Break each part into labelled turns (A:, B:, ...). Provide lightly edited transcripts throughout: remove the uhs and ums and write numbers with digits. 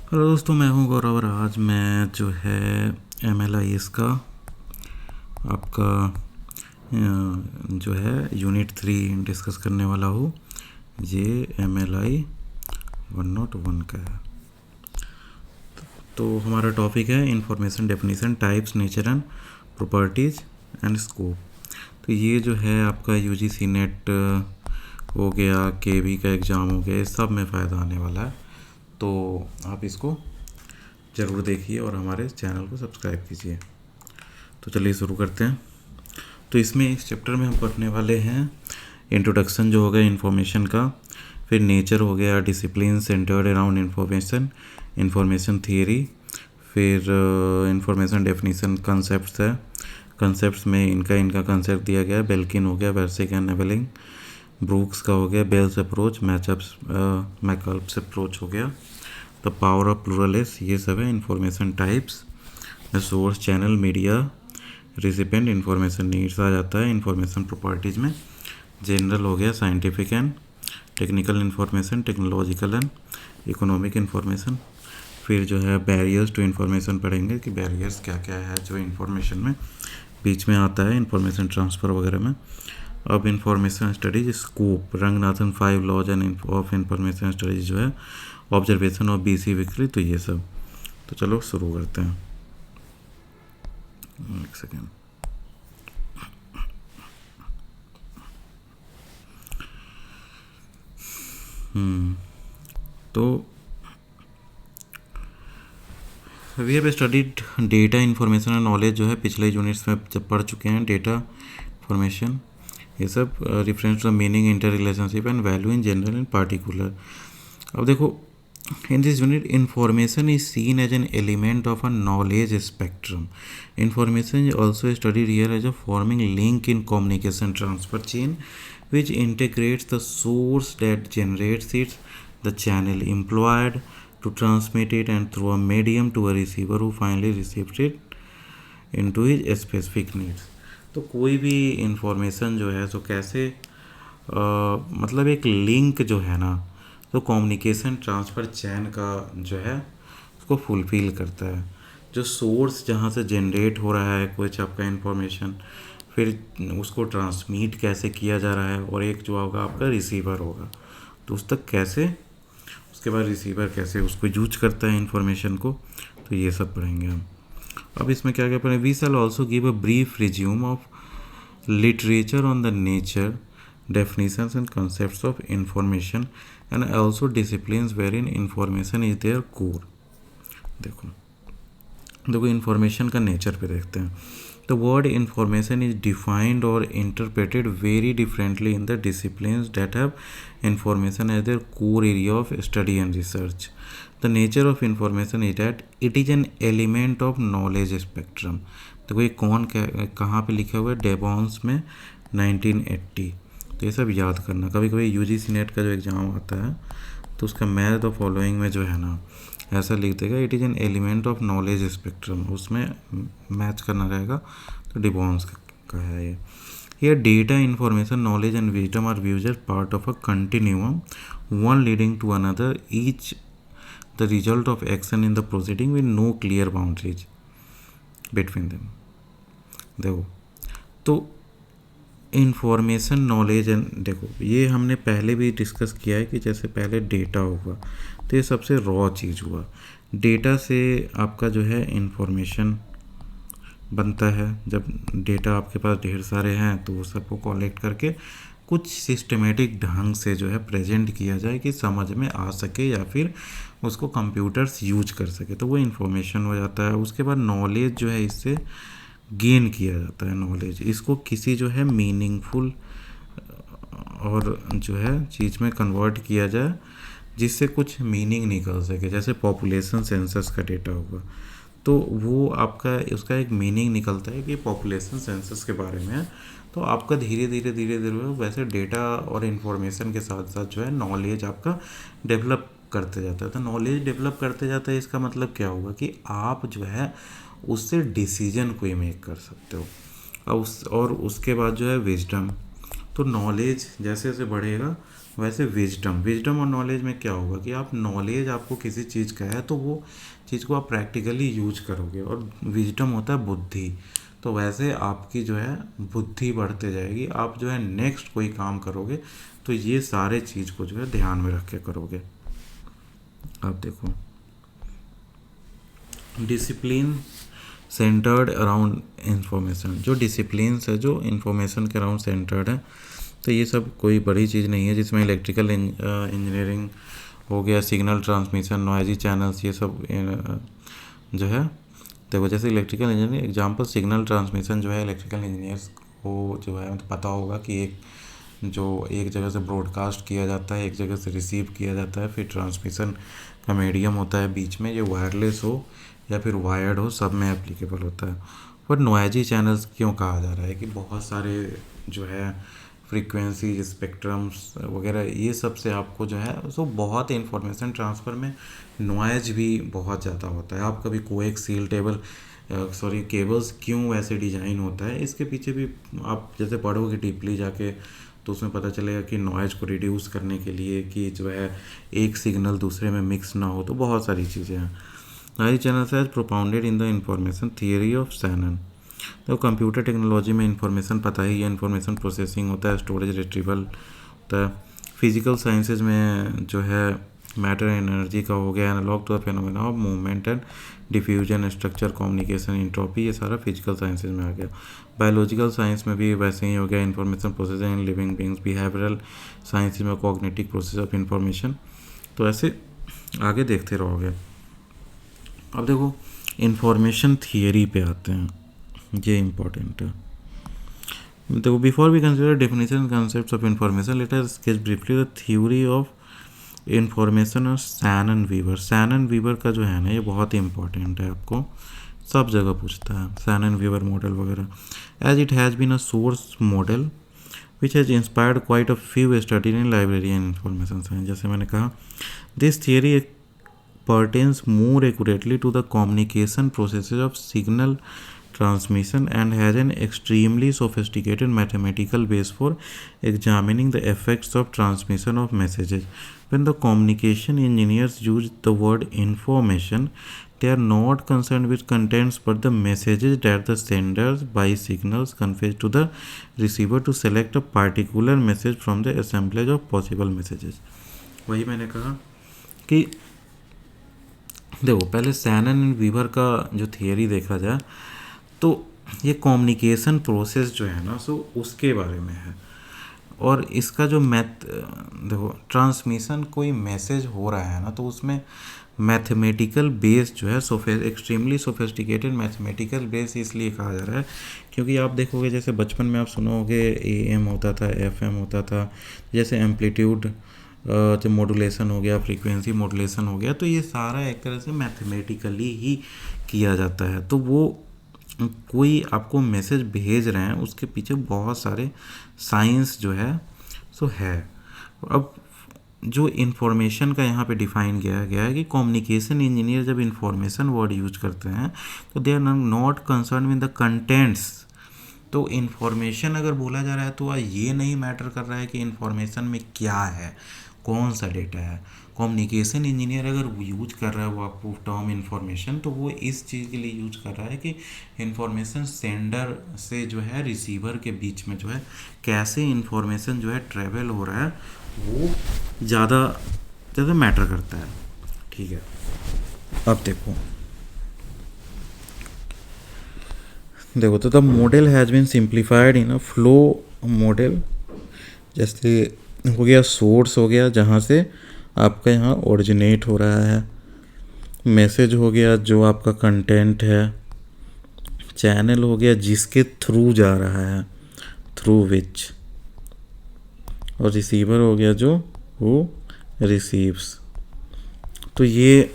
A: Hello दोस्तों, मैं हूं गौरव और आज मैं जो है MLIS का आपका जो है यूनिट 3 डिस्कस करने वाला हूँ। ये MLI 101 का है। तो हमारा टॉपिक है information definition, types, nature and properties and scope. तो ये जो है आपका UGC नेट हो गया, KB का एग्ज़ाम हो गया, इस सब में फ़ायदा आने वाला है। तो आप इसको ज़रूर देखिए और हमारे चैनल को सब्सक्राइब कीजिए। तो चलिए शुरू करते हैं। तो इसमें इस चैप्टर में हम पढ़ने वाले हैं इंट्रोडक्शन जो हो गया इन्फॉर्मेशन का, फिर नेचर हो गया, discipline centred around information, information theory, फिर इन्फॉर्मेशन डेफिनेशन, कंसेप्ट है, कंसेप्ट्स में इनका कंसेप्ट दिया गया है। बेल्किन हो गया, बेर्सिक एंड नेवेलिंग, ब्रूक्स का हो गया, बेल्स अप्रोच, मैकअप्स अप्रोच हो गया, द पावर ऑफ प्लूरलिस्ट, ये सब है। Information types, source, channel, media, recipient, information needs आ जाता है। इन्फॉर्मेशन प्रॉपर्टीज़ में जनरल हो गया, scientific and technical information, technological and economic information. फिर जो है बैरियर्स टू इन्फॉर्मेशन पढ़ेंगे कि बैरियर्स क्या क्या है जो इन्फॉर्मेशन में बीच में आता है, इन्फॉर्मेशन ट्रांसफ़र वगैरह में। अब information studies scope, Ranganathan 5 laws and of information studies जो है, ऑब्जर्वेशन ऑफ BC विक्री, तो ये सब। तो चलो शुरू करते हैं। एक सेकेंड। तो we have studied data information and knowledge जो है पिछले यूनिट्स में जब पढ़ चुके हैं। डेटा इन्फॉर्मेशन ये सब reference to meaning, interrelationship and value in general and particular. अब देखो, in this unit information is seen as an element of a knowledge spectrum. Information is also studied here as a forming link in communication transfer chain which integrates the source that generates it, the channel employed to transmit it, and through a medium to a receiver who finally receives it into his specific needs. तो कोई भी information जो है तो कैसे मतलब एक link जो है ना, तो कम्युनिकेशन ट्रांसफ़र चैन का जो है उसको फुलफ़िल करता है। जो सोर्स जहाँ से जनरेट हो रहा है कुछ आपका इंफॉर्मेशन, फिर उसको ट्रांसमिट कैसे किया जा रहा है, और एक जो होगा आपका रिसीवर होगा, तो उस तक कैसे, उसके बाद रिसीवर कैसे उसको यूज करता है इंफॉर्मेशन को, तो ये सब पढ़ेंगे हम। अब इसमें क्या क्या पढ़ें, we shall also give a brief resume of literature on the nature, definitions and concepts of information, and also disciplines wherein information is their core। देखो इंफॉर्मेशन का नेचर पे देखते हैं। The word information is defined और interpreted very differently in the disciplines that have information as their core area of study and research. The nature of information is that it is an element of knowledge spectrum. देखो ये कौन कहाँ पे लिखा हुआ है, डेबॉन्स में 1980। तो ये सब याद करना। कभी कभी UGC नेट का जो एग्ज़ाम आता है तो उसका मैथ द फॉलोइंग में जो है ना ऐसा लिख देगा, it is an element of knowledge spectrum, उसमें मैच करना रहेगा। तो डिबॉन्स का है ये। Here data, information, knowledge and wisdom are viewed as part of a continuum, one leading to another, each the result of action in the proceeding with no clear boundaries between them। देखो तो information, knowledge and, देखो ये हमने पहले भी discuss किया है कि जैसे पहले डेटा होगा तो ये सबसे रॉ चीज़ हुआ। डेटा से आपका जो है इंफॉर्मेशन बनता है। जब डेटा आपके पास ढेर सारे हैं तो वो सबको कलेक्ट करके कुछ सिस्टमेटिक ढंग से जो है प्रेजेंट किया जाए कि समझ में आ सके या फिर उसको कंप्यूटर्स यूज कर सके, तो वो इन्फॉर्मेशन हो जाता है। उसके बाद नॉलेज जो है इससे गेन किया जाता है। नॉलेज इसको किसी जो है मीनिंगफुल और जो है चीज़ में कन्वर्ट किया जाए जिससे कुछ मीनिंग निकल सके। जैसे पॉपुलेशन सेंसस का डेटा होगा तो वो आपका उसका एक मीनिंग निकलता है कि पॉपुलेशन सेंसस के बारे में है, तो आपका धीरे धीरे वैसे डेटा और इन्फॉर्मेशन के साथ साथ जो है नॉलेज आपका डेवलप करते जाता है। तो नॉलेज डेवलप करते जाता है, इसका मतलब क्या होगा कि आप जो है उससे डिसीजन कोई मेक कर सकते हो। और उसके बाद जो है विजडम, तो नॉलेज जैसे जैसे बढ़ेगा वैसे विजडम और नॉलेज में क्या होगा कि आप नॉलेज आपको किसी चीज़ का है तो वो चीज़ को आप प्रैक्टिकली यूज करोगे, और विजडम होता है बुद्धि। तो वैसे आपकी जो है बुद्धि बढ़ते जाएगी, आप जो है नेक्स्ट कोई काम करोगे तो ये सारे चीज़ को जो है ध्यान में रख के करोगे। अब देखो, डिसिप्लिन सेंटर्ड अराउंड इंफॉर्मेशन, जो डिसिप्लिन है जो इंफॉर्मेशन के अराउंड सेंटर्ड है, तो ये सब कोई बड़ी चीज़ नहीं है, जिसमें इलेक्ट्रिकल इंजीनियरिंग हो गया, सिग्नल ट्रांसमिशन, नॉइजी चैनल्स, ये सब जो है देखो, जैसे electrical engineering example signal transmission जो है, इलेक्ट्रिकल इंजीनियर्स को जो है पता होगा कि एक जगह से ब्रॉडकास्ट किया जाता है, एक जगह से रिसीव किया जाता है, फिर ट्रांसमिशन का मीडियम होता है बीच में, ये वायरलेस हो या फिर वायर्ड हो, सब में एप्लीकेबल होता है। पर नॉइजी चैनल्स क्यों कहा जा रहा है कि बहुत सारे जो है फ्रीक्वेंसी स्पेक्ट्रम्स वगैरह ये सब से आपको जो है सो बहुत इन्फॉर्मेशन ट्रांसफ़र में नॉइज भी बहुत ज़्यादा होता है। आप कभी कोएक्सियल केबल्स क्यों वैसे डिज़ाइन होता है, इसके पीछे भी आप जैसे पढ़ोगे डीपली जाके तो उसमें पता चलेगा कि नॉइज को रिड्यूस करने के लिए कि जो है एक सिग्नल दूसरे में मिक्स ना हो, तो बहुत सारी चीज़ें हैं। Noisy channels has propounded in the information theory of Shannon. तो कंप्यूटर टेक्नोलॉजी में इंफॉर्मेशन पता ही है, इंफॉर्मेशन प्रोसेसिंग होता है, स्टोरेज रिट्रीवल होता है। फिजिकल साइंसेज में जो है मैटर एंड एनर्जी का हो गया, analog to the phenomena of movement and diffusion, structure, communication, entropy, ये सारा फिजिकल साइंसेज में आ गया। बायोलॉजिकल साइंस में भी वैसे ही हो गया, information processing in living beings. Behavioural science में कॉग्निटिव प्रोसेस ऑफ इंफॉर्मेशन। तो ऐसे आगे देखते रहोगे। अब देखो इंफॉर्मेशन थियरी पे आते हैं, ये इम्पोर्टेंट है। देखो, before we consider definition concepts of information, let us sketch briefly the theory of information और शैनन वीवर। शैनन वीवर का जो है ना, ये बहुत ही इंपॉर्टेंट है, आपको सब जगह पूछता है शैनन वीवर मॉडल वगैरह। As it has been a source model which has inspired quite a few study in library and information science. जैसे मैंने कहा, this theory pertains more accurately to the communication processes of signal transmission and has an extremely sophisticated mathematical base for examining the effects of transmission of messages. When the communication engineers use the word information, they are not concerned with contents but the messages that the senders by signals conveys to the receiver to select a particular message from the assemblage of possible messages. वही मैंने कहा कि देखो, पहले Shannon and Weaver का जो theory देखा जाए तो ये कम्युनिकेशन प्रोसेस जो है ना, सो उसके बारे में है। और इसका जो देखो, ट्रांसमिशन कोई मैसेज हो रहा है ना, तो उसमें मैथमेटिकल बेस जो है एक्सट्रीमली सोफिस्टिकेटेड मैथमेटिकल बेस इसलिए कहा जा रहा है क्योंकि आप देखोगे जैसे बचपन में आप सुनोगे AM होता था, FM होता था, जैसे एम्पलीट्यूड जो मॉड्यूलेशन हो गया, फ्रीक्वेंसी मॉड्यूलेशन हो गया, तो ये सारा एक तरह से मैथमेटिकली ही किया जाता है। तो वो कोई आपको मैसेज भेज रहे हैं, उसके पीछे बहुत सारे साइंस जो है सो है। अब जो इन्फॉर्मेशन का यहाँ पे डिफाइन किया गया है कि कम्युनिकेशन इंजीनियर जब इन्फॉर्मेशन वर्ड यूज करते हैं तो they are not concern with the contents. तो इन्फॉर्मेशन अगर बोला जा रहा है तो ये नहीं मैटर कर रहा है कि इन्फॉर्मेशन में क्या है, कौन सा डेटा है। कम्युनिकेशन इंजीनियर अगर यूज कर रहा है वो आपको टर्म इन्फॉर्मेशन, तो वो इस चीज़ के लिए यूज कर रहा है कि इन्फॉर्मेशन सेंडर से जो है रिसीवर के बीच में जो है कैसे इन्फॉर्मेशन जो है ट्रेवल हो रहा है, वो ज़्यादा मैटर करता है। ठीक है, अब देखो तो the model has been simplified in a flow model. जैसे हो गया सोर्स हो गया जहाँ से आपका यहाँ ओरिजिनेट हो रहा है, मैसेज हो गया जो आपका कंटेंट है, चैनल हो गया जिसके थ्रू जा रहा है, थ्रू विच, और रिसीवर हो गया जो वो रिसीव्स। तो ये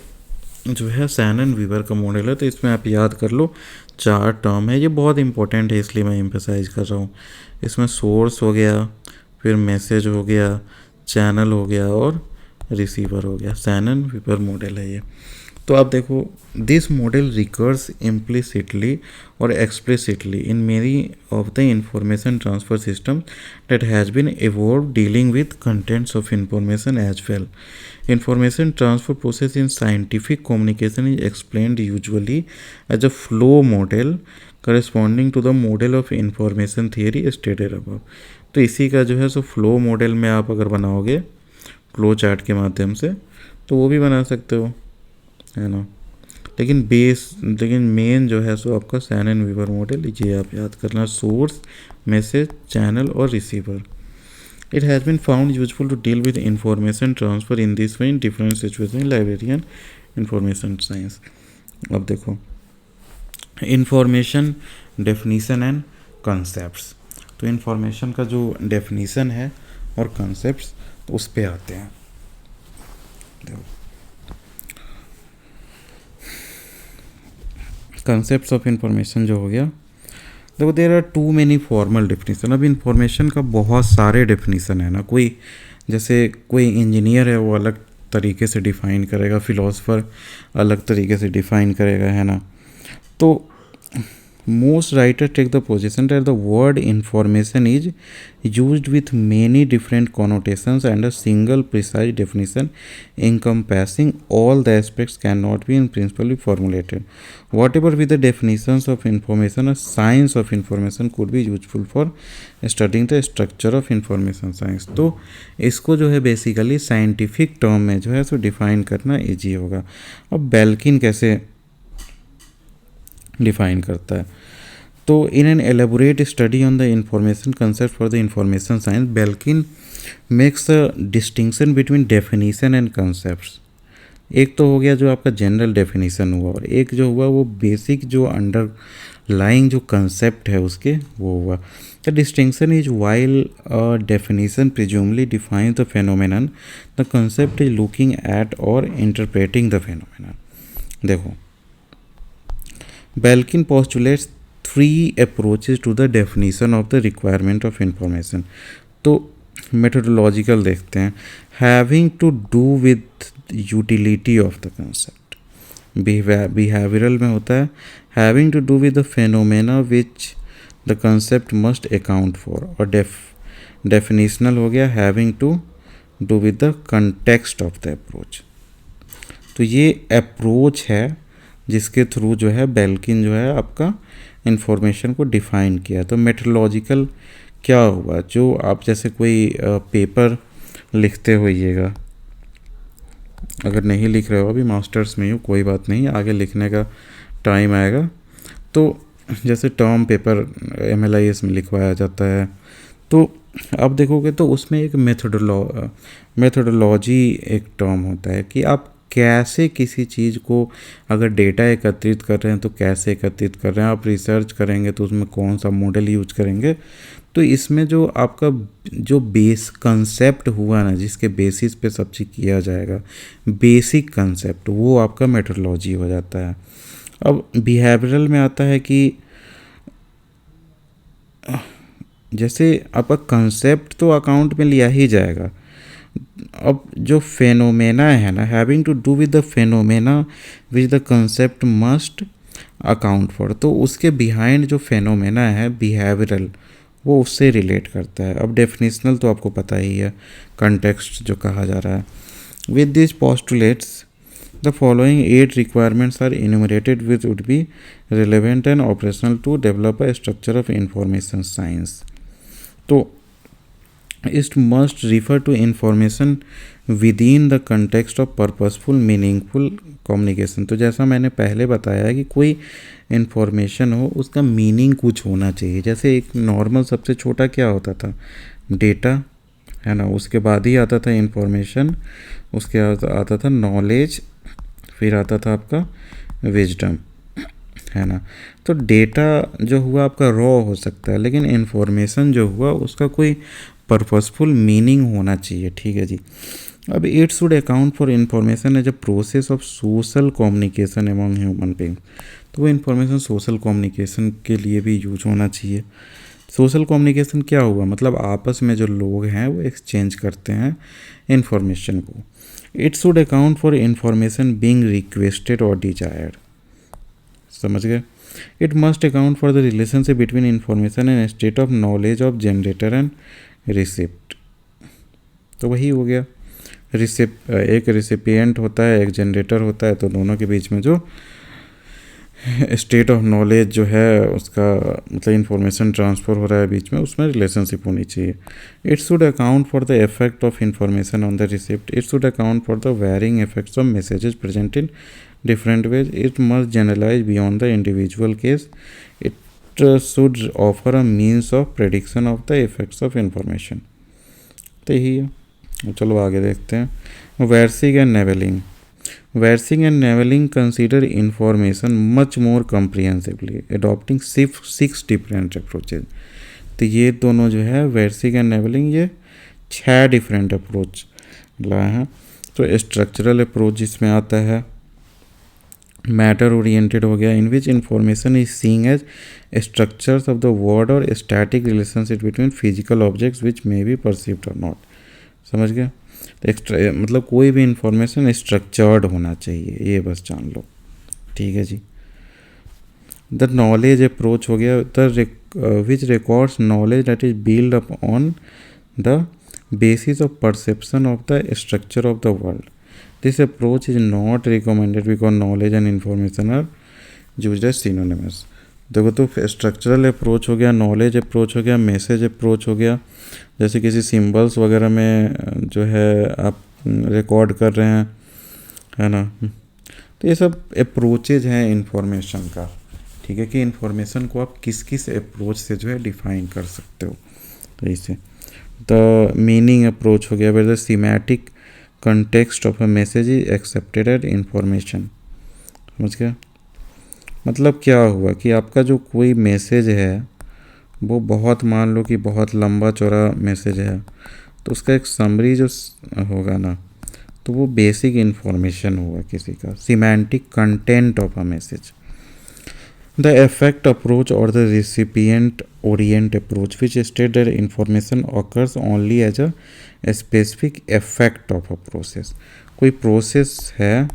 A: जो है शैनन वीवर का मॉडल है। तो इसमें आप याद कर लो 4 टर्म है, ये बहुत इंपॉर्टेंट है इसलिए मैं एम्फसाइज कर रहा हूँ। इसमें सोर्स हो गया, फिर मैसेज हो गया, चैनल हो गया और रिसीवर हो गया। शैनन वीवर मॉडल है ये। तो आप देखो, दिस मॉडल रिकर्स इम्प्लिसिटली और explicitly in many of the information transfer system that has been evolved dealing with contents of information as well. Information transfer process in scientific communication is explained usually as a flow model corresponding to the model of information theory stated above. तो इसी का जो है so flow model में आप अगर बनाओगे flow chart के माध्यम से तो वो भी बना सकते हो, है ना। लेकिन मेन जो है सो आपका सैनन वीवर मॉडल, ये आप याद करना, सोर्स, मैसेज, चैनल और receiver. It has been found useful to deal with information transfer in this way in different situation in librarian information science. अब देखो, इंफॉर्मेशन डेफिनीशन एंड कंसेप्ट्स। तो इंफॉर्मेशन का जो डेफिनीशन है और कंसेप्ट्स, तो उस पे आते हैं। देखो, कंसेप्ट्स ऑफ इंफॉर्मेशन जो हो गया, देखो there are too many formal definition. अब इंफॉर्मेशन का बहुत सारे डेफिनेशन है ना, कोई जैसे कोई इंजीनियर है वो अलग तरीके से डिफ़ाइन करेगा, फिलोसफर अलग तरीके से डिफ़ाइन करेगा, है ना। तो most writers take the position that the word information is used with many different connotations and a single precise definition encompassing all the aspects cannot be in principle be formulated. Whatever be the definitions of information, a science of information could be useful for studying the structure of information science. तो इसको जो है basically scientific term में जो है सो define करना easy होगा। अब बेल्किन कैसे डिफाइन करता है, तो in an elaborate study on the information concept for the information science, Belkin makes a distinction between definition and concepts. एक तो हो गया जो आपका जनरल डेफिनीशन हुआ, और एक जो हुआ वो बेसिक जो अंडरलाइंग जो कंसेप्ट है उसके वो हुआ। The distinction is while definition presumably define the phenomenon, the concept is looking at और इंटरप्रेटिंग द फेनोमेनन। देखो, Belkin postulates three approaches to the definition of the requirement of information. तो methodological देखते हैं, having to do with utility of the concept. Behavioral में होता है having to do with the phenomena which the concept must account for, और definitional हो गया having to do with the context of the approach. तो ये approach है जिसके थ्रू जो है बेल्किन जो है आपका इंफॉर्मेशन को डिफ़ाइन किया। तो मेट्रोलॉजिकल क्या हुआ, जो आप जैसे कोई पेपर लिखते होइएगा, अगर नहीं लिख रहे हो अभी मास्टर्स में हो कोई बात नहीं, आगे लिखने का टाइम आएगा, तो जैसे टर्म पेपर MLIS में लिखवाया जाता है, तो अब देखोगे तो उसमें एक मेथोडोलॉजी एक टर्म होता है कि आप कैसे किसी चीज़ को अगर डेटा एकत्रित कर रहे हैं तो कैसे एकत्रित कर रहे हैं, आप रिसर्च करेंगे तो उसमें कौन सा मॉडल यूज करेंगे। तो इसमें जो आपका जो बेस कंसेप्ट हुआ ना, जिसके बेसिस पे सब चीज़ किया जाएगा, बेसिक कंसेप्ट, वो आपका मेथोडोलॉजी हो जाता है। अब बिहेवियरल में आता है कि जैसे आपका कंसेप्ट तो अकाउंट में लिया ही जाएगा, अब जो फेनोमेना है ना, having to do with the phenomena which the concept must account for, तो उसके बिहाइंड जो फेनोमेना है बिहेवियरल, वो उससे रिलेट करता है। अब डेफिनेशनल तो आपको पता ही है, कंटेक्स्ट जो कहा जा रहा है। With this postulates the following 8 requirements are enumerated which would be relevant and operational to develop a structure of information science. तो It must refer to information within the context of purposeful, meaningful communication. तो जैसा मैंने पहले बताया कि कोई information हो उसका मीनिंग कुछ होना चाहिए। जैसे एक नॉर्मल सबसे छोटा क्या होता था, डेटा, है ना, उसके बाद ही आता था इंफॉर्मेशन, उसके आता था नॉलेज, फिर आता था आपका विजडम, है ना। तो डेटा जो हुआ आपका रॉ हो सकता है, लेकिन इन्फॉर्मेशन जो हुआ उसका कोई पर्पसफुल मीनिंग होना चाहिए, ठीक है जी। अब it should account for information as a process of social communication among human being. तो वो इन्फॉर्मेशन सोशल कम्युनिकेशन के लिए भी यूज होना चाहिए, सोशल कम्युनिकेशन क्या हुआ, मतलब आपस में जो लोग हैं वो एक्सचेंज करते हैं इंफॉर्मेशन को। It should account for information being requested और डिजायर्ड, समझ गए। It must account for the relationship between information and state of knowledge of generator and receipt. तो वही हो गया, एक रिसिपिएंट होता है, एक जनरेटर होता है, तो दोनों के बीच में जो स्टेट ऑफ नॉलेज जो है उसका मतलब इंफॉर्मेशन ट्रांसफ़र हो रहा है बीच में, उसमें रिलेशनशिप होनी चाहिए। It should account for the effect of information on the receipt. It should account for the varying effects of messages present in different ways. It must generalize beyond the individual case. It should offer a means of prediction of the effects of information. तो यही है। चलो आगे देखते हैं। Versing and Navelling. Versing and Navelling consider information much more comprehensively, adopting six different approaches. तो ये दोनों जो है Versing and Navelling, ये 6 डिफरेंट अप्रोच लाए हैं। तो स्ट्रक्चरल अप्रोच जिसमें आता है, मैटर ओरिएंटेड हो गया, in which information is seeing as structures of the word और static relationship between physical objects which may be perceived और नॉट, समझ गया। तो मतलब कोई भी इंफॉर्मेशन स्ट्रक्चर्ड होना चाहिए, ये बस जान लो, ठीक है जी। द नॉलेज अप्रोच हो गया, the which records knowledge that is build up on the basis of perception of the structure of the world. This approach is not recommended because knowledge and information are used as synonymous. देखो, तो structural approach हो गया, knowledge approach हो गया, message approach हो गया। जैसे किसी सिंबल्स वगैरह में जो है आप रिकॉर्ड कर रहे हैं, है ना, तो ये सब अप्रोचेज हैं इंफॉर्मेशन का, ठीक है, कि इंफॉर्मेशन को आप किस किस अप्रोच से जो है डिफाइन कर सकते हो। तो इसे द मीनिंग अप्रोच हो गया, where the semantic context of a message is accepted as information, समझ गया। मतलब क्या हुआ कि आपका जो कोई मैसेज है वो बहुत, मान लो कि बहुत लंबा चौड़ा मैसेज है, तो उसका एक समरी जो होगा ना, तो वो बेसिक इंफॉर्मेशन होगा किसी का, semantic content of a message. The effect approach और the recipient orient approach which state that information occurs only as a specific effect of a process. कोई प्रोसेस है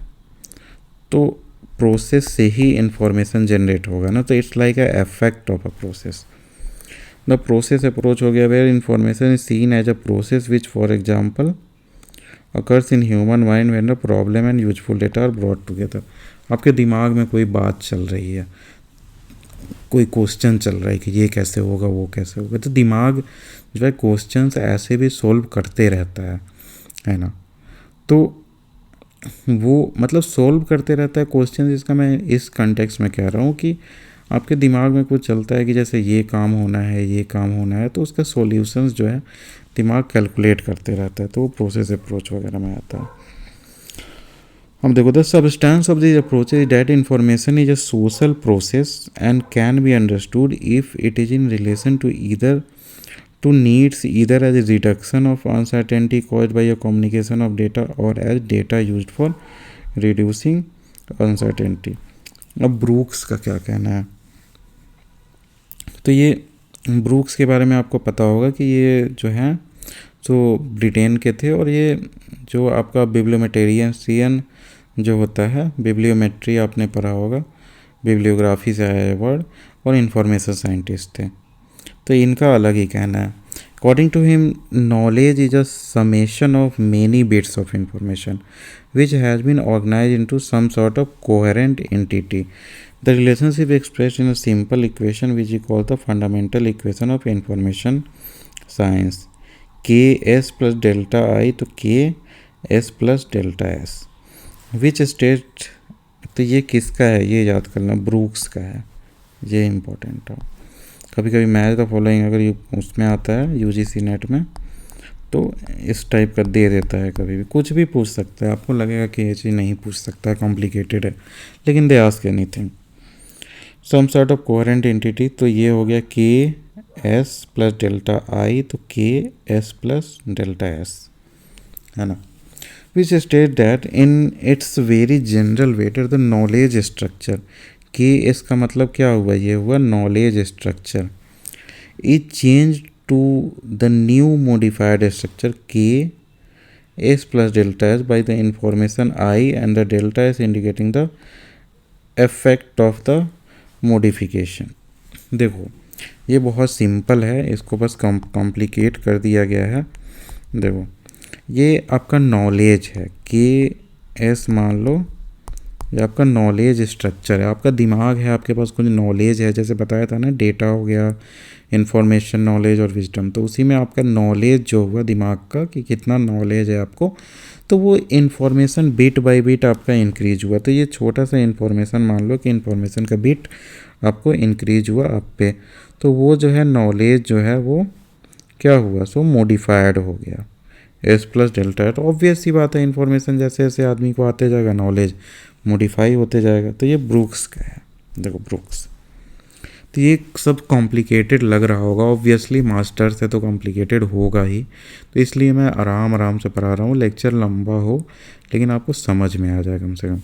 A: तो प्रोसेस से ही इंफॉर्मेशन जनरेट होगा ना, तो it's like a effect of a process. The process approach हो गया, where information is seen as a process which for example occurs in human mind when the problem and useful data are brought together. आपके दिमाग में कोई बात चल रही है, कोई क्वेश्चन चल रहा है कि ये कैसे होगा, वो कैसे होगा, तो दिमाग जो है क्वेश्चंस ऐसे भी सोल्व करते रहता है ना। तो वो मतलब सोल्व करते रहता है क्वेश्चन, इसका मैं इस कंटेक्स्ट में कह रहा हूँ कि आपके दिमाग में कुछ चलता है कि जैसे ये काम होना है, ये काम होना है, तो उसका सॉल्यूशंस जो है दिमाग कैलकुलेट करते रहता है, तो वो प्रोसेस अप्रोच वगैरह में आता है। हम देखो, the substance of this approach is that information is a social process and can be understood if it is in relation to needs either as a reduction of uncertainty caused by a communication of data or as data used for reducing uncertainty। अब Brooks का क्या कहना है, तो ये Brooks के बारे में आपको पता होगा कि ये जो हैं जो ब्रिटेन के थे, और ये जो आपका बिब्लियोमेटेरियन जो होता है, बिब्लियोमेट्री आपने पढ़ा होगा, बिब्लियोग्राफी से आया है वर्ड, और इंफॉर्मेशन साइंटिस्ट थे। तो इनका अलग ही कहना है। According to him, knowledge is a summation of many bits of information which has been organize into some sort of coherent entity. The relationship expressed in a simple equation which is called the fundamental equation of information science, K S plus delta I, तो K S plus delta S, which state, तो ये किसका है ये याद करना, Brooks का है, ये इम्पोर्टेंट है। कभी कभी मैच द फॉलोइंग अगर उसमें आता है यूजीसी नेट में, तो इस टाइप का दे देता है, कभी भी कुछ भी पूछ सकता है, आपको लगेगा कि ये चीज़ नहीं पूछ सकता, कॉम्प्लिकेटेड है, लेकिन they ask anything. Some sort of coherent entity, तो ये हो गया के एस प्लस डेल्टा आई, तो K S plus delta S, है ना, which state that in its very general way the knowledge structure, K S का मतलब क्या हुआ, ये हुआ knowledge structure, is change to the new modified structure K S plus delta S by the information I and the delta S indicating the effect of the modification. देखो ये बहुत simple है, इसको बस कॉम्प्लिकेट कर दिया गया है। देखो ये आपका नॉलेज है, के एस मान लो ये आपका नॉलेज स्ट्रक्चर है, आपका दिमाग है, आपके पास कुछ नॉलेज है, जैसे बताया था ना डेटा हो गया, इंफॉर्मेशन, नॉलेज और विजडम। तो उसी में आपका नॉलेज जो हुआ दिमाग का कि कितना नॉलेज है आपको, तो वो इन्फॉर्मेशन बिट बाय बिट आपका इंक्रीज हुआ। तो ये छोटा सा इन्फॉर्मेशन मान लो कि इन्फॉर्मेशन का बिट आपको इंक्रीज हुआ आप पे, तो वो जो है नॉलेज जो है वो क्या हुआ, सो मॉडिफाइड हो गया एस प्लस डेल्टा है। तो ऑब्वियस सी बात है, इन्फॉर्मेशन जैसे जैसे आदमी को आते जाएगा नॉलेज मॉडिफाई होते जाएगा। तो ये ब्रूक्स का है, देखो ब्रूक्स। तो ये सब कॉम्प्लिकेटेड लग रहा होगा, ऑब्वियसली मास्टर से तो कॉम्प्लिकेटेड होगा ही, तो इसलिए मैं आराम आराम से पढ़ा रहा हूँ, लेक्चर लंबा हो लेकिन आपको समझ में आ जाए कम से कम।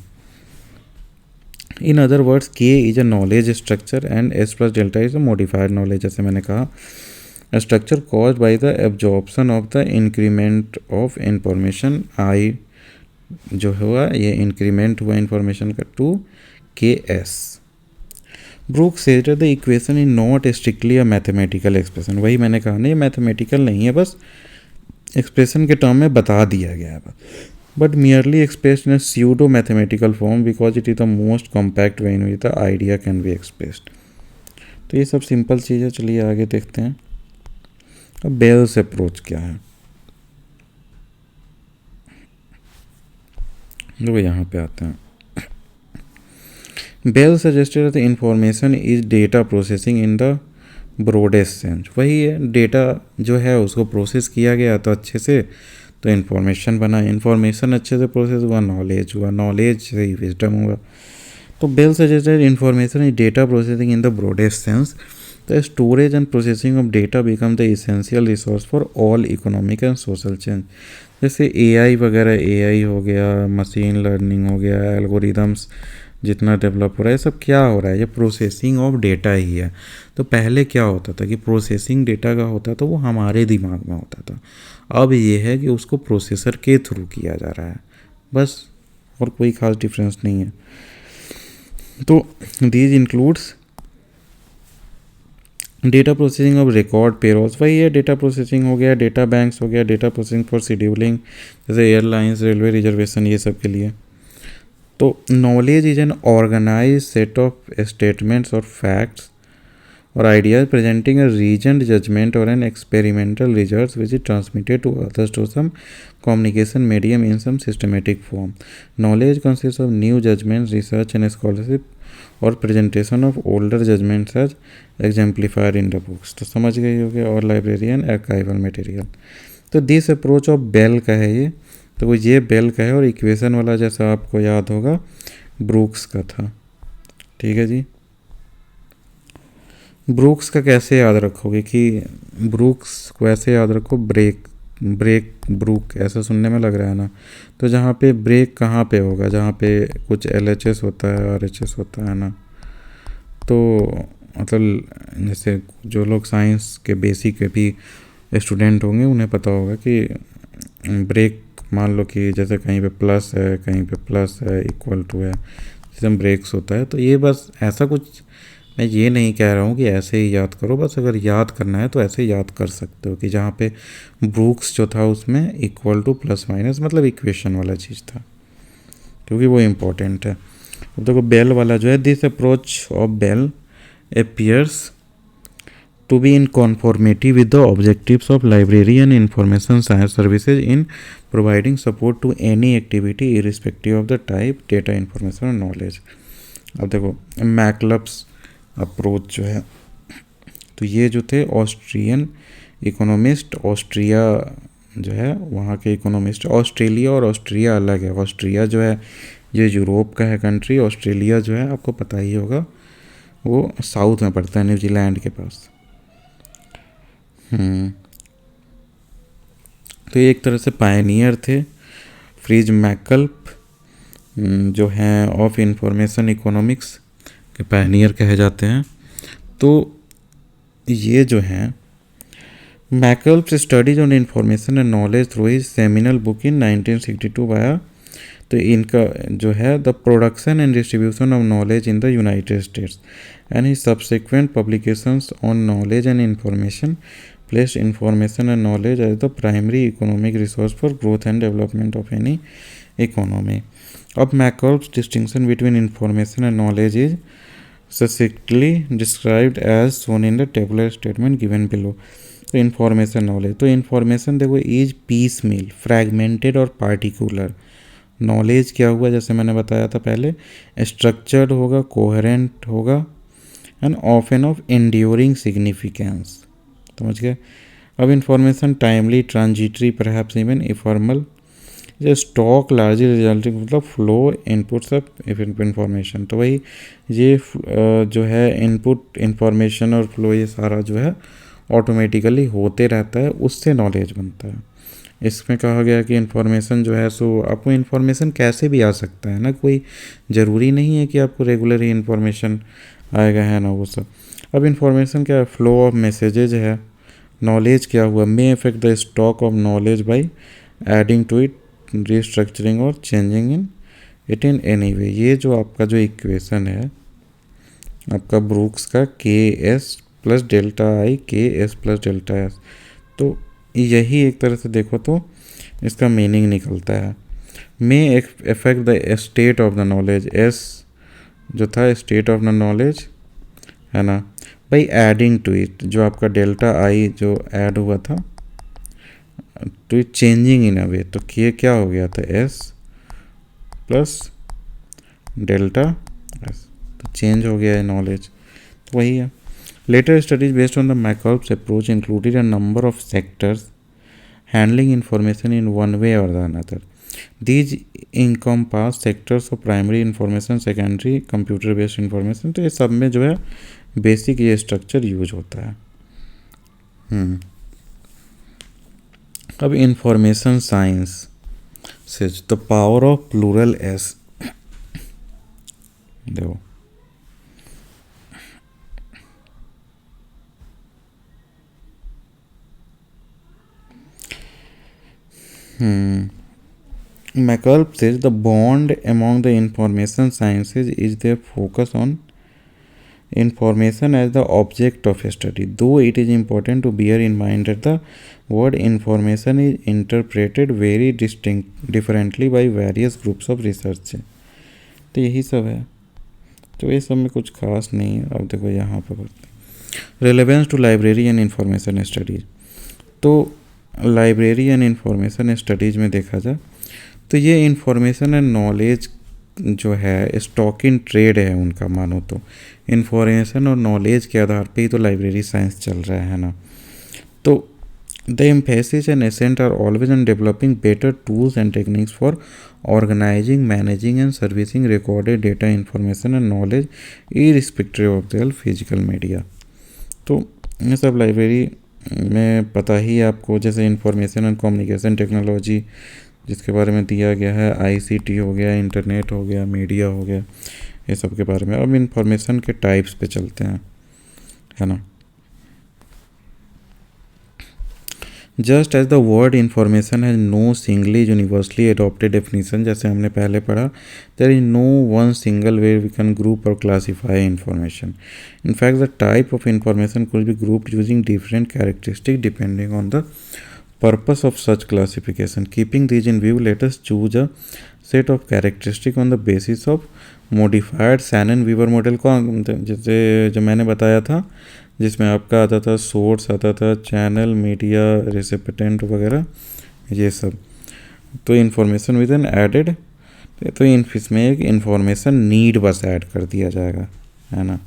A: In other words K is a knowledge structure and S plus delta is a modified knowledge. जैसे मैंने कहा structure caused by the absorption of the increment of information I जो हुआ, ये इंक्रीमेंट हुआ इंफॉर्मेशन का to K S. Brooks said the equation is not strictly a mathematical expression. वही मैंने कहा ना, ये मैथमेटिकल नहीं है, बस एक्सप्रेशन के टर्म में बता दिया गया है, but merely expressed in pseudo mathematical form because it is the most compact way in which the idea can be expressed. तो ये सब सिंपल चीज़ें, चलिए आगे देखते हैं। अब बेल्स अप्रोच क्या है, जो यहाँ पे आते हैं। Bell suggested the information is data processing in the broadest sense. वही है, डेटा जो है उसको प्रोसेस किया गया तो अच्छे से, तो इन्फॉर्मेशन बना, इन्फॉर्मेशन अच्छे से प्रोसेस हुआ, नॉलेज हुआ, नॉलेज से ही विजडम हुआ। तो Bell suggested information is data processing in the broadest sense. The storage and processing of data become the essential resource for all economic and social change. जैसे AI वगैरह, AI हो गया, machine learning हो गया, algorithms जितना develop हो रहा है, ये सब क्या हो रहा है, ये प्रोसेसिंग ऑफ डेटा ही है। तो पहले क्या होता था कि प्रोसेसिंग डेटा का होता था वो हमारे दिमाग में होता था, अब ये है कि उसको प्रोसेसर के थ्रू किया जा रहा है, बस, और कोई खास डिफरेंस नहीं है। तो these includes data processing of record payrolls, वही है, डेटा प्रोसेसिंग हो गया, डेटा बैंक्स हो गया, डेटा प्रोसेसिंग फॉर शेड्यूलिंग, जैसे एयरलाइंस, रेलवे रिजर्वेशन, ये सब के लिए। तो knowledge is an organise set of statements और फैक्ट्स और ideas presenting a reasoned judgment और an experimental results which is transmitted to others through some communication medium in some systematic form. Knowledge consist of new judgment, research and scholarship और presentation of older judgments as exemplified in the books. तो समझ गए होगे, और librarian archival material. तो this approach of bell का है ये, तो वो ये बेल का है, और इक्वेशन वाला जैसा आपको याद होगा ब्रूक्स का था। ठीक है जी, ब्रूक्स का कैसे याद रखोगे कि ब्रूक्स को ऐसे याद रखो, ब्रेक ब्रूक ऐसा सुनने में लग रहा है ना, तो जहाँ पे ब्रेक कहाँ पे होगा, जहाँ पे कुछ LHS होता है, RHS होता है ना, तो मतलब जैसे जो लोग साइंस के बेसिक के भी स्टूडेंट होंगे उन्हें पता होगा कि ब्रेक, मान लो कि जैसे कहीं पे प्लस है, कहीं पे प्लस है, इक्वल टू है, जैसे ब्रेक्स होता है। तो ये बस ऐसा कुछ, मैं ये नहीं कह रहा हूँ कि ऐसे ही याद करो, बस अगर याद करना है तो ऐसे याद कर सकते हो कि जहाँ पे ब्रूक्स जो था उसमें इक्वल टू प्लस माइनस मतलब इक्वेशन वाला चीज़ था, क्योंकि वो इम्पोर्टेंट है। अब देखो बेल वाला जो है, this approach of Bell appears to be in conformity with the objectives of library and information science services in providing support to any activity irrespective of the type, data, information और knowledge। अब देखो मैकलप्स approach जो है, तो ये जो थे Austrian economist, Austria जो है वहाँ के इकोनॉमिस्ट, ऑस्ट्रेलिया और ऑस्ट्रिया अलग है। ऑस्ट्रिया जो है ये यूरोप का है कंट्री, ऑस्ट्रेलिया जो है आपको पता ही होगा वो साउथ में पड़ता है, न्यूजीलैंड के पास। तो ये एक तरह से पायनियर थे। फ्रीज मैकल्प जो हैं ऑफ इंफॉर्मेशन इकोनॉमिक्स के पायनियर कहे जाते हैं। तो ये जो है Machlup's studies on information and knowledge through his seminal book in 1962 बाया, तो इनका जो है the production and distribution of knowledge in the United States and his subsequent publications on knowledge and information placed information and knowledge as the primary economic resource for growth and development of any economy. अब मैकल्स distinction between information and knowledge is succinctly described as shown in the tabular statement given below. तो information knowledge, तो information देखो is peace meal, fragmented और particular. Knowledge क्या हुआ, जैसे मैंने बताया था पहले, स्ट्रक्चर्ड होगा, कोहेरेंट होगा and often of enduring significance. समझ गए. अब information timely, transitory, perhaps even informal, जो स्टॉक लार्जली रिजल्टिंग मतलब फ्लो इनपुट्स ऑफ इंफॉर्मेशन. तो वही ये जो है इनपुट इंफॉर्मेशन और फ्लो, ये सारा जो है ऑटोमेटिकली होते रहता है, उससे नॉलेज बनता है. इसमें कहा गया कि इन्फॉर्मेशन जो है सो आपको इन्फॉर्मेशन कैसे भी आ सकता है ना, कोई ज़रूरी नहीं है कि आपको रेगुलर ही इन्फॉर्मेशन आएगा, है ना वो सब. अब इन्फॉर्मेशन क्या है, फ्लो ऑफ मैसेजेज है. नॉलेज क्या हुआ, may affect the stock of knowledge by adding to it, restructuring और changing in it in any way. ये जो आपका जो इक्वेशन है आपका ब्रूक्स का के एस प्लस डेल्टा आई के एस प्लस डेल्टा एस, तो यही एक तरह से देखो तो इसका मीनिंग निकलता है. May affect the state of the knowledge, S जो था स्टेट ऑफ द नॉलेज है ना, बाई एडिंग टू इट, जो आपका डेल्टा आई जो ऐड हुआ था टू इट चेंजिंग इन अ वे, तो ये क्या हो गया था एस प्लस डेल्टा एस, तो चेंज हो गया है नॉलेज. तो वही है. Later studies based on the McCulloch's approach included a number of sectors handling information in one way or the another. These encompass sectors of primary information, secondary computer based information. तो ये सब में जो है basic ये structure use होता है. अब इंफॉर्मेशन साइंस से the power of plural S, देखो McCulloch says the bond among the information sciences is their focus on information as the object of study, though it is important to bear in mind that the word information is interpreted very differently by various groups of research. तो यही सब है, तो ये सब में कुछ खास नहीं है. अब देखो यहाँ पर बढ़ते relevance to library and information studies. तो लाइब्रेरी एंड इंफॉर्मेशन स्टडीज़ में देखा जाए तो ये इंफॉर्मेशन एंड नॉलेज जो है स्टॉक इन ट्रेड है उनका, मानो तो इंफॉर्मेशन और नॉलेज के आधार पे ही तो लाइब्रेरी साइंस चल रहा है ना. तो the emphasis and ascent are always on developing better tools and techniques for organizing, managing and servicing recorded data, information and knowledge irrespective of the physical media. तो ये सब लाइब्रेरी में पता ही आपको, जैसे इंफॉर्मेशन एंड कम्युनिकेशन टेक्नोलॉजी जिसके बारे में दिया गया है, आईसीटी हो गया, इंटरनेट हो गया, मीडिया हो गया, ये सब के बारे में. अब इंफॉर्मेशन के टाइप्स पे चलते हैं, है ना. Just as the word information has no singly universally adopted definition, जैसे हमने पहले पढ़ा, there is no one single way we can group और classify information. In fact, the type of information could be grouped using different characteristics depending on the purpose of such classification. Keeping these in view, let us choose a set of characteristics on the basis of modified Shannon-Weaver model को, जैसे जो मैंने बताया था जिसमें आपका आता था सोर्स, आता था चैनल, मीडिया, रेसिपिटेंट वगैरह ये सब. तो इंफॉर्मेशन विद एन एडेड, तो इसमें एक इंफॉर्मेशन नीड बस ऐड कर दिया जाएगा, है ना.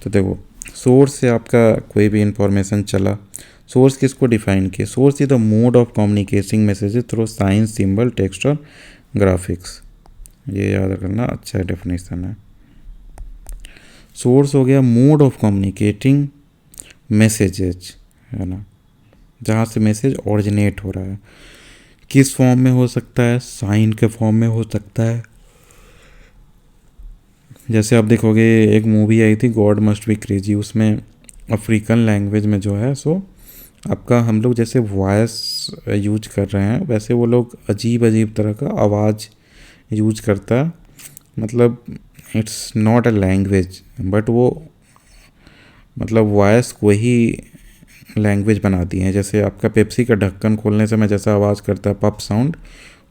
A: तो देखो सोर्स से आपका कोई भी इंफॉर्मेशन चला, सोर्स किसको डिफाइन किया, source is the mode of communicating messages through science, symbol, text और ग्राफिक्स. ये याद रखना, अच्छा डेफिनेशन है. सोर्स हो गया मोड ऑफ कम्युनिकेटिंग मैसेजेज, है ना, जहाँ से मैसेज ओरिजिनेट हो रहा है. किस फॉर्म में हो सकता है, साइन के फॉर्म में हो सकता है. जैसे आप देखोगे एक मूवी आई थी गॉड मस्ट बी क्रेजी, उसमें अफ्रीकन लैंग्वेज में जो है सो आपका हम लोग जैसे वॉइस यूज कर रहे हैं वैसे वो लोग अजीब अजीब तरह का आवाज़ यूज करता है। मतलब it's not a language but वो मतलब वॉइस को ही लैंग्वेज बना दी है। जैसे आपका पेप्सी का ढक्कन खोलने से मैं जैसा आवाज़ करता है पप साउंड,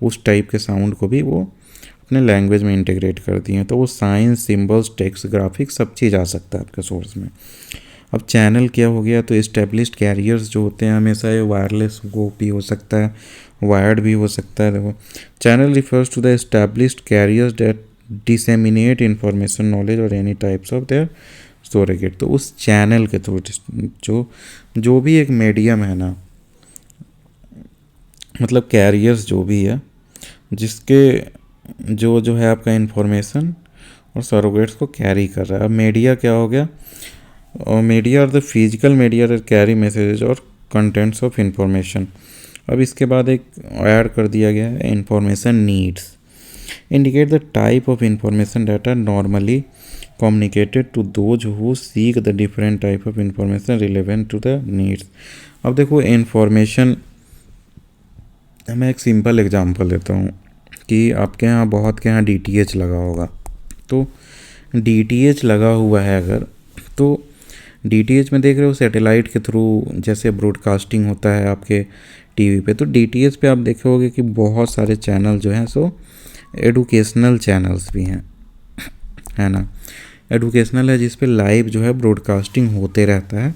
A: उस टाइप के साउंड को भी वो अपने लैंग्वेज में इंटीग्रेट कर दिए हैं। तो वो साइंस, सिंबल्स, टेक्स्ट, ग्राफिक्स सब चीज़ आ सकता है आपके सोर्स में। अब चैनल क्या हो गया, तो इस्टेब्लिश्ड कैरियर्स जो होते हैं हमेशा ये वायरलेस वो भी हो सकता है, वायर्ड भी हो सकता है। देखो, channel refers to the established carriers that disseminate information, knowledge और any types of their storage. तो उस चैनल के थ्रू जो भी एक मीडियम है ना, मतलब कैरियर्स जो भी है जिसके जो है आपका इंफॉर्मेशन और सरोगेट्स को कैरी कर रहा है। अब मीडिया क्या हो गया, और मीडिया और the physical media that carry messages और कंटेंट्स ऑफ इंफॉर्मेशन। अब इसके बाद एक ऐड कर दिया गया है information needs, indicate the type of information that are normally communicated to those who seek the different type of information relevant to the needs। अब देखो इंफॉर्मेशन, मैं एक सिंपल एग्जांपल देता हूँ कि आपके यहाँ बहुत के यहाँ DTH लगा होगा। तो DTH लगा हुआ है अगर, तो DTH में देख रहे हो सैटेलाइट के थ्रू जैसे ब्रॉडकास्टिंग होता है आपके टीवी पे, तो DTH पे आप देखोगे कि बहुत सारे चैनल जो हैं सो एडुकेशनल चैनल्स भी हैं, है ना। एडुकेशनल है जिस पे लाइव जो है ब्रॉडकास्टिंग होते रहता है,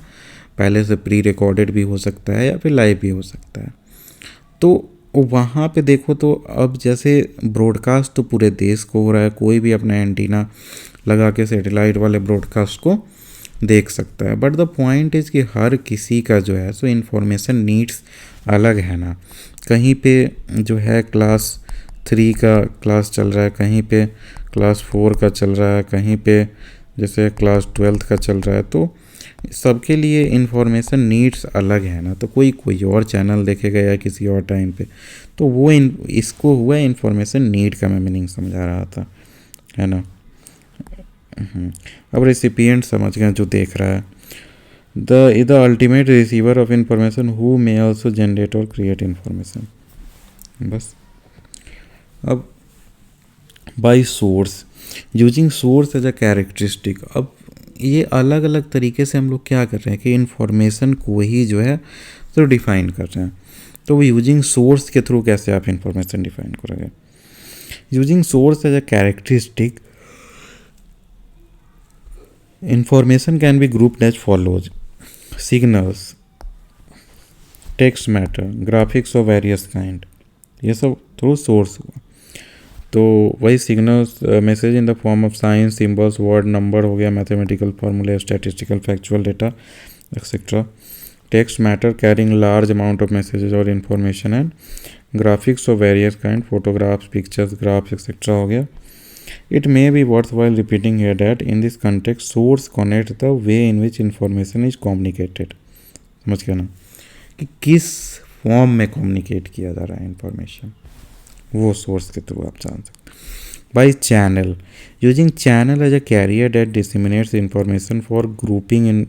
A: पहले से प्री रिकॉर्डेड भी हो सकता है या फिर लाइव भी हो सकता है। तो वहाँ पे देखो तो अब जैसे ब्रॉडकास्ट तो पूरे देश को हो रहा है, कोई भी अपना एंटीना लगा के सैटेलाइट वाले ब्रॉडकास्ट को देख सकता है। बट द पॉइंट इज़ कि हर किसी का जो है सो इन्फॉर्मेशन नीड्स अलग है ना। कहीं पे जो है क्लास 3 का क्लास चल रहा है, कहीं पे क्लास 4 का चल रहा है, कहीं पे जैसे क्लास 12th का चल रहा है। तो सबके लिए इन्फॉर्मेशन नीड्स अलग है ना। तो कोई और चैनल देखेगा या किसी और टाइम पे, तो वो इसको हुआ इन्फॉर्मेशन नीड का मैं मीनिंग समझा रहा था, है ना। अब रेसिपिएंट समझ गए जो देख रहा है, the ultimate receiver of information who may also generate और क्रिएट इंफॉर्मेशन। बस। अब by source, using source as a characteristic. अब ये अलग अलग तरीके से हम लोग क्या कर रहे हैं कि इन्फॉर्मेशन को ही जो है तो डिफाइन कर रहे हैं। तो वो यूजिंग सोर्स के थ्रू कैसे आप इंफॉर्मेशन डिफाइन करोगे। Using source as a characteristic, information can be grouped as follows: signals, text matter, graphics of various kind. ये सब थ्रू सोर्स हुआ। तो वही signals, message in the form of signs, symbols, word, number हो गया, mathematical formulae, statistical, factual data etcetera. Text matter carrying large amount of messages और information, and graphics of various kind, photographs, pictures, graphs etcetera हो गया। It may be worth while repeating here that in this context source connect the way in which information is communicated. समझ गया ना कि किस form में communicate किया जा रहा है इन्फॉर्मेशन, वो सोर्स के थ्रू आप जान सकते हैं। By channel, using channel as a carrier that disseminates information for grouping in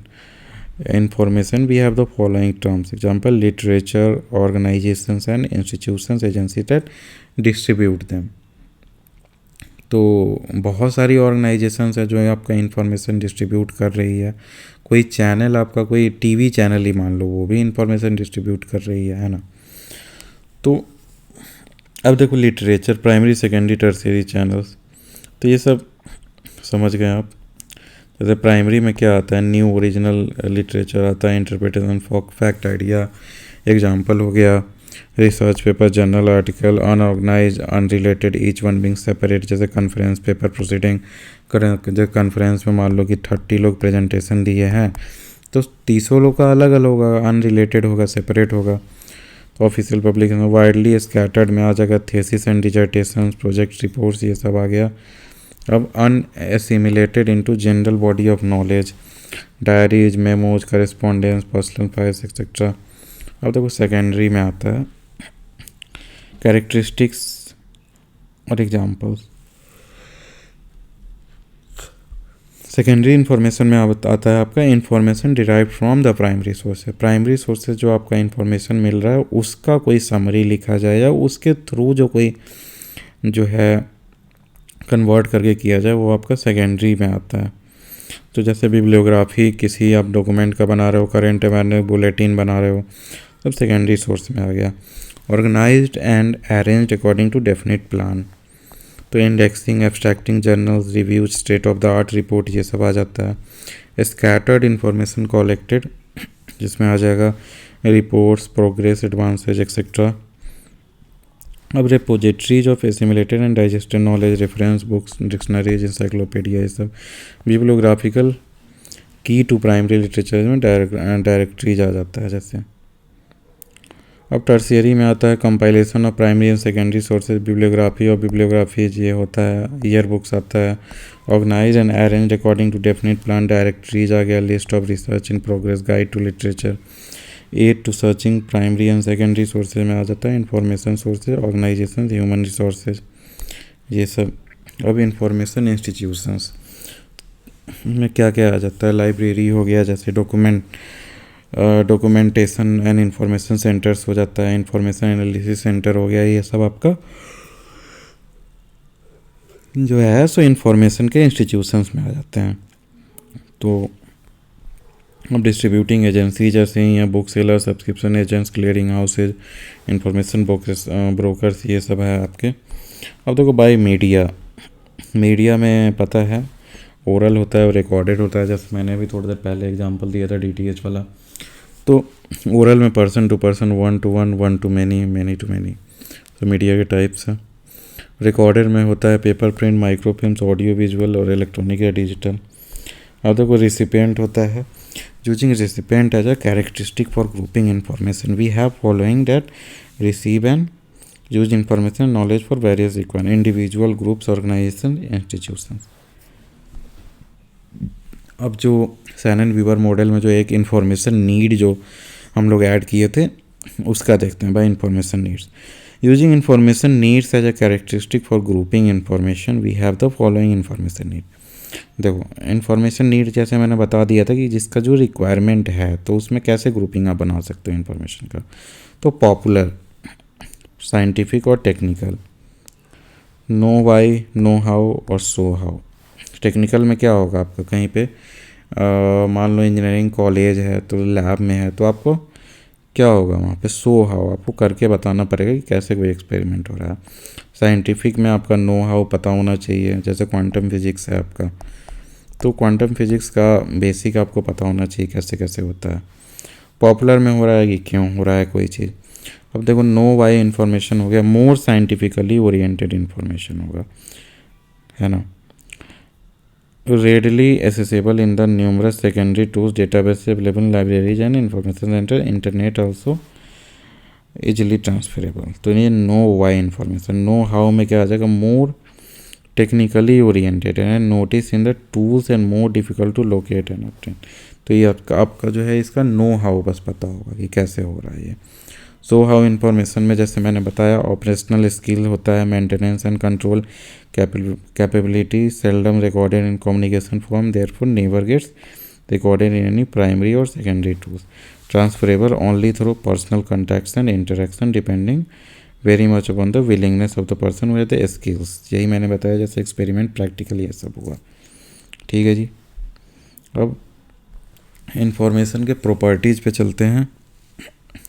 A: information we have the following terms. Example: literature, organisations and institutions, agency that distribute them. तो बहुत सारी organisations है जो आपका इंफॉर्मेशन डिस्ट्रीब्यूट कर रही है। कोई चैनल, आपका कोई टीवी चैनल ही मान लो, वो भी इंफॉर्मेशन डिस्ट्रीब्यूट कर रही है ना। तो अब देखो literature, primary, secondary, tertiary channels, तो ये सब समझ गए आप। जैसे प्राइमरी में क्या आता है, न्यू ओरिजिनल लिटरेचर आता है, इंटरप्रिटेशन, फैक्ट, आइडिया, एग्जाम्पल हो गया, research paper, journal article, unorganized, unrelated, each one being separate. जैसे कॉन्फ्रेंस पेपर प्रोसीडिंग, जैसे कॉन्फ्रेंस में मान लो कि 30 लोग प्रेजेंटेशन दिए हैं, तो 30 लोग का अलग अलग होगा, अनरिलेटेड होगा, सेपरेट होगा। ऑफिशियल पब्लिकेशन, वाइडली स्कैटर्ड में आ जाएगा, thesis and dissertation, project reports, ये सब आ गया। अब unassimilated into general body of knowledge, diaries, memos, correspondence, personal files etcetera. अब देखो सेकेंडरी में आता है कैरेक्टरिस्टिक्स और एग्जाम्पल्स। सेकेंडरी इन्फॉर्मेशन में आता है आपका information derive from the primary source है। प्राइमरी सोर्स से जो आपका इन्फॉर्मेशन मिल रहा है उसका कोई समरी लिखा जाए या उसके थ्रू जो कोई जो है कन्वर्ट करके किया जाए वो आपका सेकेंडरी में आता है। तो जैसे बिब्लियोग्राफी किसी आप डॉक्यूमेंट का बना रहे हो, करेंट अवेयरनेस बुलेटिन बना रहे हो, सब सेकेंडरी सोर्स में आ गया। Organised and arranged according to definite plan, तो indexing, abstracting, journals, reviews, state of the art report, ये सब आ जाता है। स्कैटर्ड इन्फॉर्मेशन कलेक्टेड, जिसमें आ जाएगा रिपोर्ट्स, प्रोग्रेस, एडवांसेज एक्सेट्रा। अब repositories of assimilated and digested knowledge, reference books, dictionaries, encyclopaedia, ये सब। Bibliographical key to primary literature में डायरेक्टरीज आ जाता है जैसे। अब टर्शियरी में आता है compilation of primary and secondary sources, bibliography और बिब्लियोग्राफीज, ये होता है। ईयर बुक्स आता है। Organise and arrange according to definite plan, directories आ गया। List of research in progress, guide to literature, aid to searching primary and secondary sources में आ जाता है। Information sources, organization, human resources, ये सब। अब इंफॉर्मेशन इंस्टीट्यूशंस में क्या क्या आ जाता है, लाइब्रेरी हो गया, जैसे डॉक्यूमेंटेशन एंड इंफॉर्मेशन सेंटर्स हो जाता है, इंफॉर्मेशन एनालिसिस सेंटर हो गया, ये सब आपका जो है सो इंफॉर्मेशन के इंस्टीट्यूशंस में आ जाते हैं। तो अब डिस्ट्रीब्यूटिंग एजेंसी जैसे या book seller, subscription agents, clearing houses, information brokers, ये सब है आपके। अब देखो बाय मीडिया में पता है ओरल होता है और रिकॉर्डेड होता है, जैसे मैंने भी थोड़ी देर पहले एग्जांपल दिया था DTH वाला। तो ओरल में person to person, one to one, one to many, many to many, तो मीडिया के टाइप्स हैं। रिकॉर्डेड में होता है paper, print, microfilms, audio visual और इलेक्ट्रॉनिक या डिजिटल। अब देखो रिसिपिएंट होता है, using recipient as a characteristic for grouping information, we have following that receive and use information knowledge for various requirement, individual, groups, organization, institution. अब जो Sanon Weaver model में जो एक इन्फॉर्मेशन नीड जो हम लोग ऐड किए थे उसका देखते हैं। By information needs, using information needs as a characteristic for grouping information, we have the following information need. देखो इन्फॉर्मेशन नीड जैसे मैंने बता दिया था कि जिसका जो रिक्वायरमेंट है तो उसमें कैसे ग्रुपिंग आप बना सकते हो इन्फॉर्मेशन का। तो पॉपुलर, साइंटिफिक और technical, know why, know how और सो हाउ। टेक्निकल में क्या होगा आपका, कहीं पे मान लो इंजीनियरिंग कॉलेज है तो लैब में है तो आपको क्या होगा वहाँ पे, सो हाउ, आपको करके बताना पड़ेगा कि कैसे कोई एक्सपेरिमेंट हो रहा है। साइंटिफिक में आपका नो हाउ पता होना चाहिए, जैसे क्वांटम फिजिक्स है आपका तो क्वांटम फिजिक्स का बेसिक आपको पता होना चाहिए कैसे कैसे होता है। पॉपुलर में हो रहा है कि क्यों हो रहा है कोई चीज़। अब देखो नो वाई इन्फॉर्मेशन हो गया, मोर साइंटिफिकली ओरिएंटेड इन्फॉर्मेशन होगा, है ना। readily accessible in the numerous secondary tools, database available in libraries and information center, internet also easily transferable। तो ये know why information. Know how में क्या आ जाएगा, मोर टेक्निकली ओरिएंटेड है, notice in the tools and more difficult to locate and obtain. तो ये आपका जो है इसका नो हाउ बस पता होगा कि कैसे हो रहा है ये। सो हाउ इन्फॉर्मेशन में जैसे मैंने बताया ऑपरेशनल स्किल होता है, maintenance and control capability, seldom recorded in communication form, therefore never gets recorded in any primary और secondary tools, transferable only through personal contacts and interaction depending very much upon the willingness of the person with the skills. यही मैंने बताया जैसे experiment practical ये सब हुआ, ठीक है जी। अब इंफॉर्मेशन के प्रॉपर्टीज़ पे चलते हैं।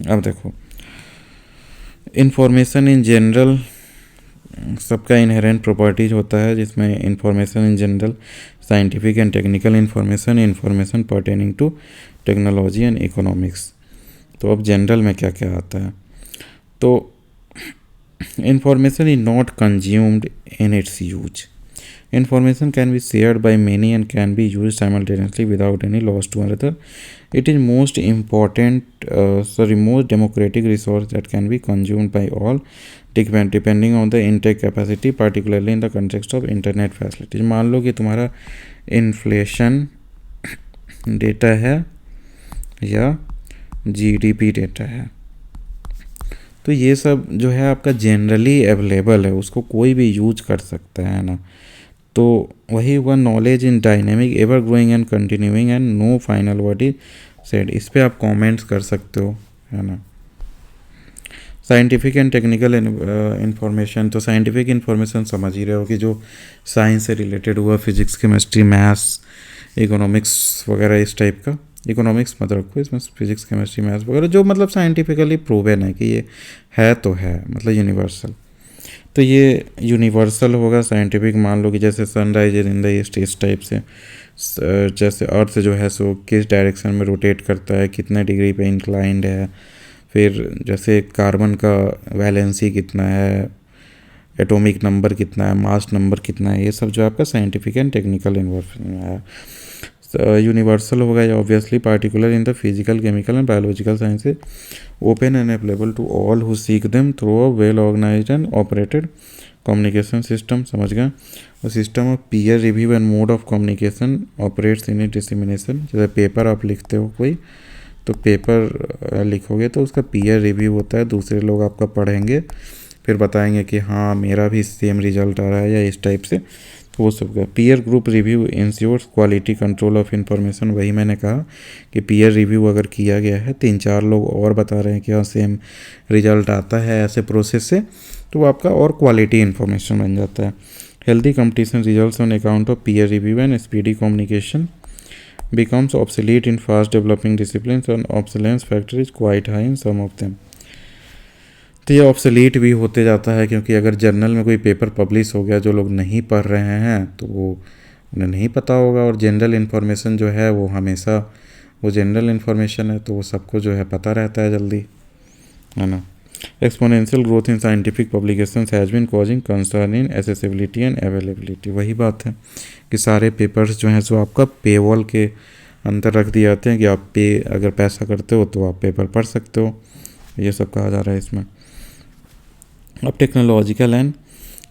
A: अब देखो इंफॉर्मेशन इन जनरल सबका इनहेरेंट प्रॉपर्टीज होता है, जिसमें information in general, scientific and technical information, information pertaining to technology and economics. तो अब जनरल में क्या क्या आता है, तो information is not consumed in its use, information can be shared by many and can be used simultaneously without any loss to another. It is most most democratic resource that can be consumed by all depending on the intake capacity, particularly in the context of internet facilities। मान लो कि तुम्हारा inflation data है या GDP data है, तो ये सब जो है आपका जनरली अवेलेबल है, उसको कोई भी यूज कर सकता है ना। तो वही हुआ, knowledge in dynamic ever growing and continuing and no final word is said. इस पे आप कमेंट्स कर सकते हो, है ना। साइंटिफिक एंड टेक्निकल इंफॉर्मेशन, तो साइंटिफिक इंफॉर्मेशन समझ ही रहे हो कि जो साइंस से रिलेटेड हुआ, फिजिक्स, केमिस्ट्री, मैथ्स, इकोनॉमिक्स वगैरह इस टाइप का। इकोनॉमिक्स मत रखो इसमें, फिजिक्स, केमिस्ट्री, मैथ्स वगैरह जो मतलब साइंटिफिकली प्रूवन है कि ये है तो है, मतलब यूनिवर्सल। तो ये यूनिवर्सल होगा साइंटिफिक। मान लो कि जैसे सनराइज इन द ईस्ट, इस टाइप से जैसे अर्थ जो है सो किस डायरेक्शन में रोटेट करता है, कितने डिग्री पे इंक्लाइंड है, फिर जैसे कार्बन का वैलेंसी कितना है, एटॉमिक नंबर कितना है, मास नंबर कितना है, ये सब जो आपका साइंटिफिक एंड टेक्निकल इन्फॉर्मेशन है। यूनिवर्सल होगा या obviously particular in the physical, chemical and biological sciences, open and available to all who seek them through a well organised and operated communication system. समझ गए। और system of peer review and mode of communication operates in dissemination. जैसे paper आप लिखते हो कोई, तो paper लिखोगे तो उसका पीयर रिव्यू होता है, दूसरे लोग आपका पढ़ेंगे, फिर बताएंगे कि हाँ मेरा भी सेम रिजल्ट आ रहा है या इस टाइप से। तो वो सब का peer group review ensures quality control of information. वही मैंने कहा कि पीयर रिव्यू अगर किया गया है, 3-4 लोग और बता रहे हैं कि हाँ सेम रिजल्ट आता है ऐसे प्रोसेस से, तो वो आपका और क्वालिटी इन्फॉर्मेशन बन जाता है। Healthy competition results on account of peer review and speedy communication becomes obsolete in fast developing disciplines and obsolescence factor is quite high in some of them। तो ये ऑब्सोलीट भी होते जाता है, क्योंकि अगर जर्नल में कोई पेपर पब्लिश हो गया, जो लोग नहीं पढ़ रहे हैं तो वो उन्हें नहीं पता होगा। और जनरल इन्फॉर्मेशन जो है वो हमेशा वो जनरल इन्फॉर्मेशन है, तो वो सबको जो है पता रहता है जल्दी, है ना। Exponential growth in scientific publications has been causing concern in accessibility and availability. वही बात है कि सारे पेपर्स जो हैं सो आपका पेवॉल के अंदर रख दिए जाते हैं कि आप अगर पैसा करते हो तो आप पेपर पढ़ सकते हो, ये सब कहा जा रहा है इसमें। अब technological and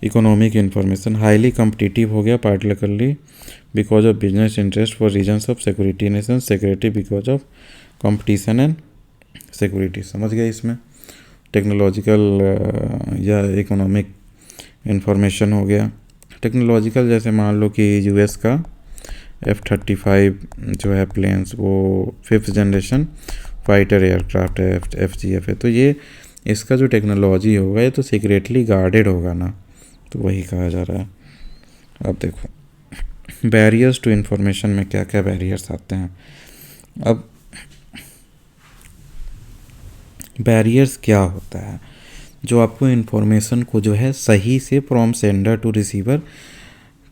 A: economic information highly competitive हो गया, particularly because of business interest for reasons of security, nation security because of competition and security. समझ गए इसमें। टेक्नोलॉजिकल या इकोनॉमिक इन्फॉर्मेशन हो गया। टेक्नोलॉजिकल जैसे मान लो कि यूएस का F-35 जो है प्लेन्स, वो 5th जनरेशन फाइटर एयरक्राफ्ट है, FGF है। तो ये इसका जो टेक्नोलॉजी होगा ये तो सीक्रेटली गार्डेड होगा ना, तो वही कहा जा रहा है। अब देखो बैरियर्स टू इन्फॉर्मेशन में क्या क्या बैरियर्स आते हैं। अब बैरियर्स क्या होता है, जो आपको इन्फॉर्मेशन को जो है सही से फ्रॉम सेंडर टू रिसीवर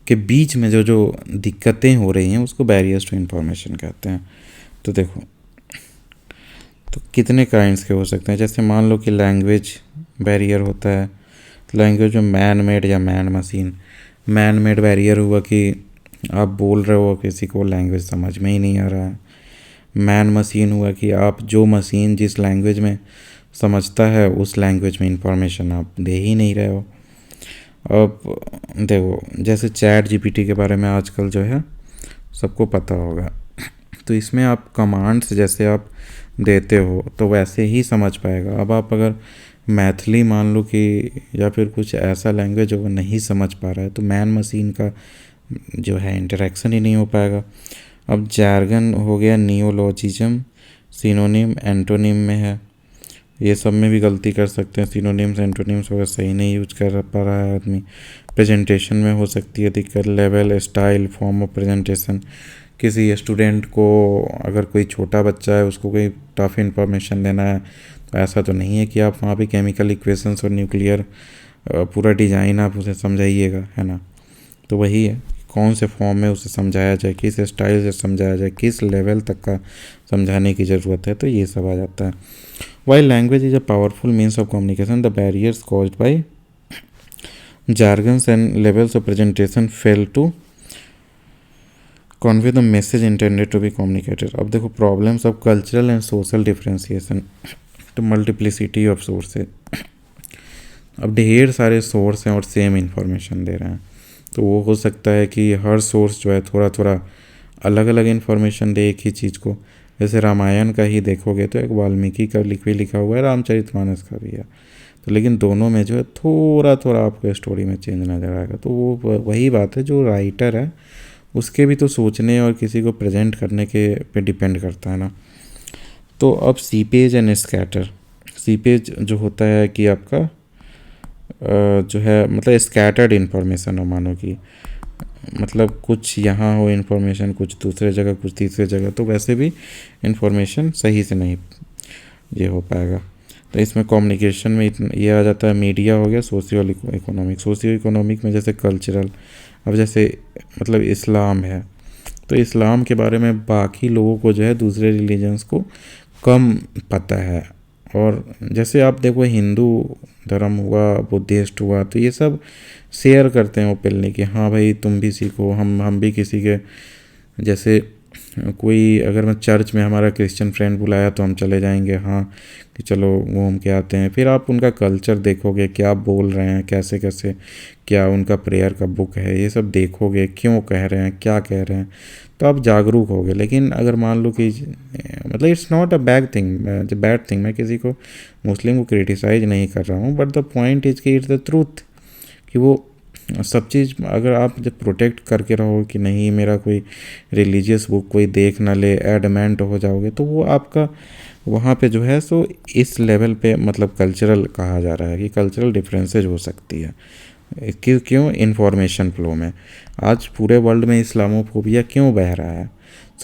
A: के बीच में जो दिक्कतें हो रही हैं उसको बैरियर्स टू इन्फॉर्मेशन कहते हैं। तो देखो, तो कितने काइंड्स के हो सकते हैं। जैसे मान लो कि लैंग्वेज बैरियर होता है, लैंग्वेज में मैन मेड या man machine. Man made barrier हुआ कि आप बोल रहे हो, किसी को लैंग्वेज समझ में ही नहीं आ रहा है। मैन मशीन हुआ कि आप जो मशीन जिस लैंग्वेज में समझता है उस लैंग्वेज में इंफॉर्मेशन आप दे ही नहीं रहे हो। अब देखो जैसे चैट जीपीटी के बारे में आजकल जो है सबको पता होगा, तो इसमें आप कमांड्स जैसे आप देते हो तो वैसे ही समझ पाएगा। अब आप अगर मैथिली मान लो कि या फिर कुछ ऐसा लैंग्वेज वो नहीं समझ पा रहा है, तो मैन मशीन का जो है इंटरेक्शन ही नहीं हो पाएगा। अब जैर्गन हो गया, नियोलॉजिज्म, सिनोनिम एंटोनिम में है, ये सब में भी गलती कर सकते हैं। सिनोनिम्स एंटोनिम्स वगैरह सही नहीं यूज कर पा रहा है आदमी। प्रेजेंटेशन में हो सकती है दिक्कत, level, style, form of presentation. किसी स्टूडेंट को अगर कोई छोटा बच्चा है उसको कोई टफ इंफॉर्मेशन देना है, तो ऐसा तो नहीं है कि आप वहाँ पे केमिकल इक्वेशंस और न्यूक्लियर पूरा डिज़ाइन आप उसे समझाइएगा, है ना। तो वही है कौन से फॉर्म में उसे समझाया जाए, किस स्टाइल से समझाया जाए, किस लेवल तक का समझाने की ज़रूरत है, तो ये सब आ जाता है। While language is a powerful means of communication, the barriers caused by jargons and levels of presentation fail to convey the message intended to be communicated। अब देखो problems of cultural and social differentiation तो multiplicity of sources. अब ढेर सारे source हैं और same information दे रहे हैं, तो वो हो सकता है कि हर सोर्स जो है थोड़ा थोड़ा अलग अलग इन्फॉर्मेशन दे एक ही चीज़ को। जैसे रामायण का ही देखोगे तो एक वाल्मीकि का लिखा हुआ है, रामचरितमानस का भी है, तो लेकिन दोनों में जो है थोड़ा थोड़ा आपको स्टोरी में चेंज नज़र आएगा। तो वो वही बात है, जो राइटर है उसके भी तो सोचने और किसी को प्रेजेंट करने के पे डिपेंड करता है ना। तो अब सीपेज एंड स्कैटर। सीपेज जो होता है कि आपका जो है मतलब स्कैटर्ड इन्फॉर्मेशन हो, मानो कि मतलब कुछ यहाँ हो इन्फॉर्मेशन, कुछ दूसरे जगह, कुछ तीसरे जगह, तो वैसे भी इन्फॉर्मेशन सही से नहीं ये हो पाएगा। तो इसमें कम्युनिकेशन में ये आ जाता है, मीडिया हो गया, सोशियो इकोनॉमिक। सोशियो इकोनॉमिक में जैसे कल्चरल, अब जैसे मतलब इस्लाम है, तो इस्लाम के बारे में बाकी लोगों को जो है दूसरे रिलीजन्स को कम पता है। और जैसे आप देखो हिंदू धर्म हुआ, बुद्धिस्ट हुआ, तो ये सब शेयर करते हैं ओपनली कि हाँ भाई तुम भी सीखो, हम भी किसी के जैसे कोई अगर मैं चर्च में हमारा क्रिश्चियन फ्रेंड बुलाया तो हम चले जाएंगे, हाँ कि चलो घूम के आते हैं। फिर आप उनका कल्चर देखोगे, क्या बोल रहे हैं, कैसे कैसे, क्या उनका प्रेयर का बुक है, ये सब देखोगे, क्यों कह रहे हैं, क्या कह रहे हैं, तो आप जागरूक होगे। लेकिन अगर मान लो कि मतलब it's not a bad thing, मैं किसी को मुस्लिम को क्रिटिसाइज नहीं कर रहा हूँ, बट द पॉइंट इज कि इट्स द ट्रूथ कि वो सब चीज़ अगर आप जब प्रोटेक्ट करके रहो कि नहीं मेरा कोई रिलीजियस बुक कोई देख ना ले, एडमेंट हो जाओगे, तो वो आपका वहाँ पे जो है सो इस लेवल पे मतलब कल्चरल कहा जा रहा है कि कल्चरल डिफरेंसेज हो सकती है। क्यों इन्फॉर्मेशन फ्लो में आज पूरे वर्ल्ड में इस्लामोफोबिया क्यों बह रहा है,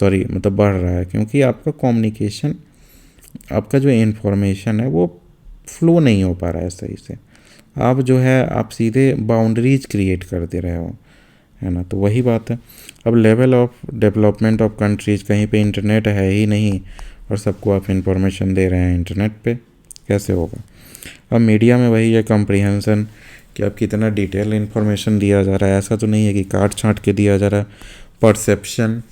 A: सॉरी मतलब बढ़ रहा है, क्योंकि आपका कम्युनिकेशन, आपका जो इन्फॉर्मेशन है वो फ्लो नहीं हो पा रहा है सही से। आप जो है आप सीधे बाउंड्रीज क्रिएट कर दे रहे हो, है ना। तो वही बात है। अब level of development of countries, कहीं पे इंटरनेट है ही नहीं और सबको आप इंफॉर्मेशन दे रहे हैं इंटरनेट पे, कैसे होगा। अब मीडिया में वही है कम्प्रीहेंसन कि अब कितना डिटेल इन्फॉर्मेशन दिया जा रहा है, ऐसा तो नहीं है कि काट छाँट के दिया जा रहा है। परसेप्शन,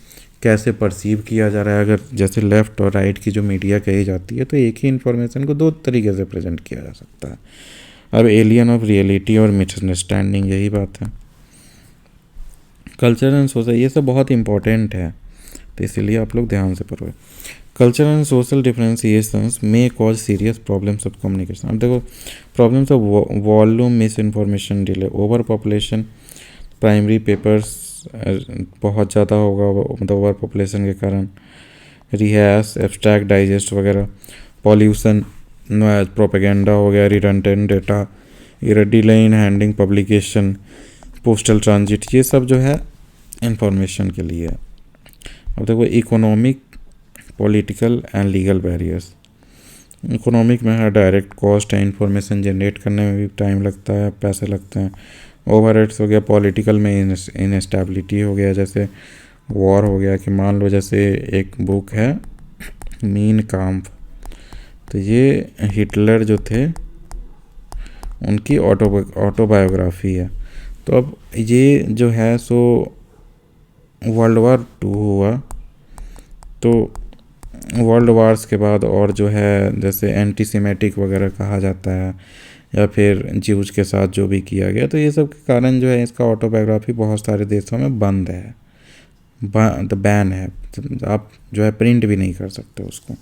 A: कैसे परसीव किया जा रहा है, अगर जैसे लेफ़्ट और राइट की जो मीडिया कही जाती है तो एक ही इन्फॉर्मेशन को दो तरीके से प्रेजेंट किया जा सकता है। अब एलियन ऑफ रियलिटी और मिसअंडरस्टैंडिंग, यही बात है। कल्चर एंड सोशल, ये सब बहुत इंपॉर्टेंट है, तो इसीलिए आप लोग ध्यान से पढ़ो। Culture and social differentiations may cause serious problems of communication. अब देखो problems of volume, miss information delay, over population, primary papers बहुत ज़्यादा होगा मतलब ओवर पॉपुलेशन के कारण, रिहैश, एब्स्ट्रैक्ट डाइजेस्ट वगैरह, पॉल्यूशन, प्रोपेगेंडा हो गया, redundant data, delay in handing publication, postal transit, ये सब जो है इंफॉर्मेशन के लिए। अब देखो economic, political and legal barriers. Economic में है डायरेक्ट कॉस्ट है, इंफॉर्मेशन जनरेट करने में भी टाइम लगता है, पैसे लगते हैं। ओवरहेड्स हो गया। पॉलिटिकल में इनस्टेबिलिटी हो गया, जैसे वॉर हो गया कि मान लो जैसे एक बुक है मीन काम्फ, तो ये हिटलर जो थे उनकी ऑटोबायोग्राफी है। तो अब ये जो है सो वर्ल्ड वार 2 हुआ, तो वर्ल्ड वार्स के बाद और जो है जैसे एंटीसेमेटिक वगैरह कहा जाता है, या फिर ज्यूज के साथ जो भी किया गया, तो ये सब के कारण जो है इसका ऑटोबायोग्राफी बहुत सारे देशों में बंद है, बैन है, आप जो है प्रिंट भी नहीं कर सकते उसको।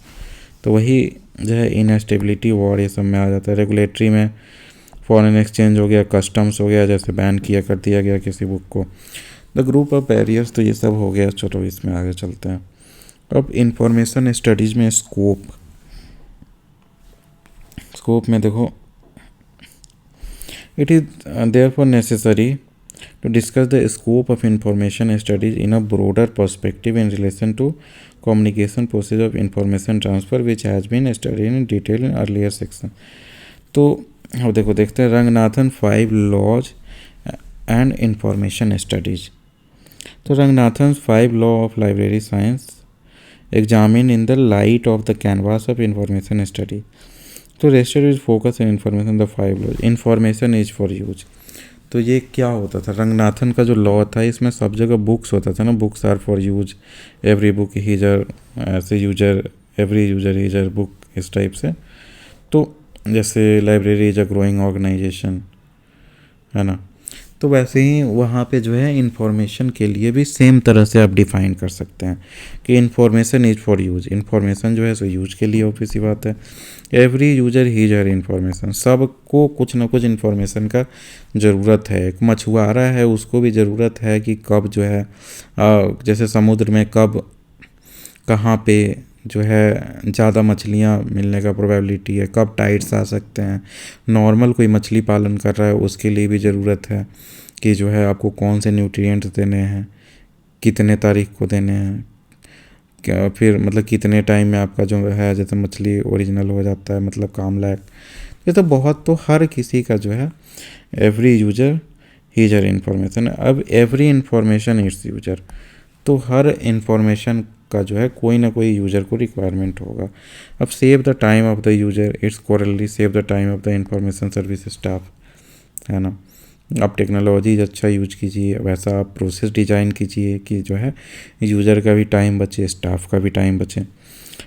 A: तो वही जो है इनस्टेबिलिटी, वॉर, ये सब में आ जाता है। रेगुलेटरी में फॉरेन एक्सचेंज हो गया, कस्टम्स हो गया, जैसे बैन कर दिया गया किसी बुक को। द ग्रुप ऑफ बैरियर्स, तो ये सब हो गया। चलो इसमें आगे चलते हैं। अब इंफॉर्मेशन स्टडीज़ में स्कोप में देखो, it is therefore necessary to discuss the scope of information studies in a broader perspective in relation to communication process of information transfer, which has been studied in detail in earlier section. तो अब देखो देखते हैं Ranganathan 5 laws and information studies. तो Ranganathan 5 law of library science examine in the light of the canvas of information study. तो restated is focus in information the 5 laws, information is for use. तो ये क्या होता था, रंगनाथन का जो लॉ था इसमें सब जगह बुक्स होता था ना, books are for use, every book हीजर, ऐसे यूजर, एवरी यूजर हीजर बुक, इस टाइप से। तो जैसे library is a growing organisation, है ना। तो वैसे ही वहाँ पे जो है इन्फॉर्मेशन के लिए भी सेम तरह से आप डिफ़ाइन कर सकते हैं कि information is for use. Information जो है सो यूज के लिए, ऑब्वियस सी बात है। एवरी यूजर ही जर इन्फॉर्मेशन, सबको कुछ ना कुछ इन्फॉर्मेशन का ज़रूरत है। एक मछुआरा है, उसको भी ज़रूरत है कि कब जो है जैसे समुद्र में कब कहाँ पे जो है ज़्यादा मछलियाँ मिलने का प्रोबेबिलिटी है, कब टाइड्स आ सकते हैं। नॉर्मल कोई मछली पालन कर रहा है उसके लिए भी ज़रूरत है कि जो है आपको कौन से न्यूट्रिएंट्स देने हैं, कितने तारीख को देने हैं, क्या फिर मतलब कितने टाइम में आपका जो है जैसे मछली ओरिजिनल हो जाता है, मतलब काम लायक। ये तो बहुत, तो हर किसी का जो है एवरी यूजर हीजर इन्फॉर्मेशन। अब एवरी इन्फॉर्मेशन इट्स यूजर, तो हर इन्फॉर्मेशन का जो है कोई ना कोई यूज़र को रिक्वायरमेंट होगा। अब save the time of the user, its corollary save the time of the information service staff, है ना। आप टेक्नोलॉजी अच्छा यूज कीजिए, वैसा आप प्रोसेस डिज़ाइन कीजिए कि जो है यूज़र का भी टाइम बचे, स्टाफ का भी टाइम बचे।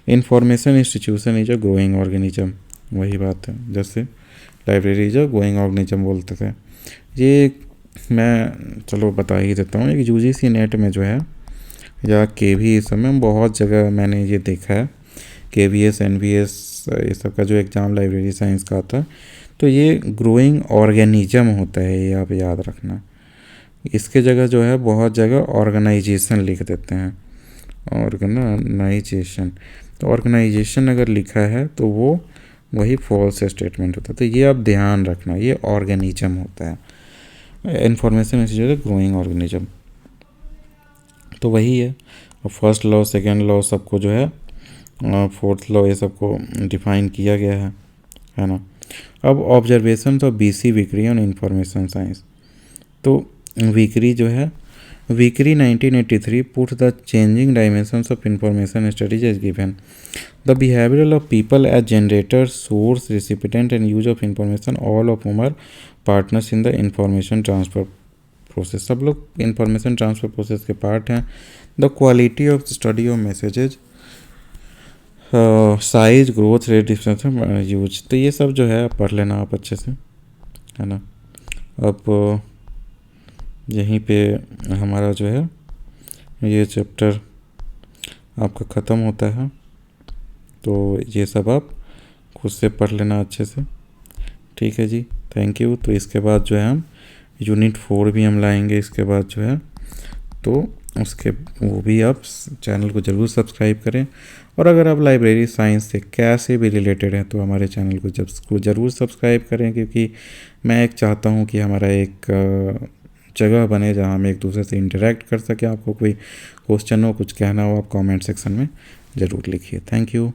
A: Information institution is a growing organism, वही बात है जैसे library is a growing organism बोलते थे। ये मैं चलो बता ही देता हूँ। एक यूजीसी नेट में जो है या के सब में बहुत जगह मैंने ये देखा है, KVS NVS ये सब का जो एग्ज़ाम लाइब्रेरी साइंस का आता है, तो ये ग्रोइंग ऑर्गेनिज्म होता है, ये आप याद रखना। इसके जगह जो है बहुत जगह ऑर्गेनाइजेशन लिख देते हैं, ऑर्गेनाइजेशन। तो ऑर्गेनाइजेशन अगर लिखा है तो वो वही फॉल्स स्टेटमेंट होता है, तो ये आप ध्यान रखना, ये ऑर्गेनिज्म होता है। इंफॉर्मेशन इंस्टीट्यूट ग्रोइंग ऑर्गेनिज्म, तो वही है। और फर्स्ट लॉ, सेकेंड लॉ सबको जो है, फोर्थ लॉ, ये सबको डिफाइन किया गया है ना। अब observation of BC Vickery on information science, तो वीकरी जो है, Vickery 1983 put the changing dimensions of information studies as given the behaviour of people as generator, source, recipient and use of information, all of whom are partners in the information transfer process. सब लोग information transfer process के part हैं। The quality of study of messages, size, growth rate, difference use, तो ये सब जो है पढ़ लेना आप अच्छे से, है ना। अब यहीं पे हमारा जो है ये चैप्टर आपका ख़त्म होता है, तो ये सब आप खुद से पढ़ लेना अच्छे से, ठीक है जी। Thank you. तो इसके बाद जो है हम यूनिट 4 भी हम लाएंगे इसके बाद जो है, तो उसके वो भी आप चैनल को ज़रूर सब्सक्राइब करें। और अगर आप लाइब्रेरी साइंस से कैसे भी रिलेटेड हैं तो हमारे चैनल को ज़रूर सब्सक्राइब करें, क्योंकि मैं एक चाहता हूँ कि हमारा एक जगह बने जहाँ हम एक दूसरे से इंटरेक्ट कर सकें। आपको कोई क्वेश्चन हो, कुछ कहना हो, आप कमेंट सेक्शन में ज़रूर लिखिए। Thank you.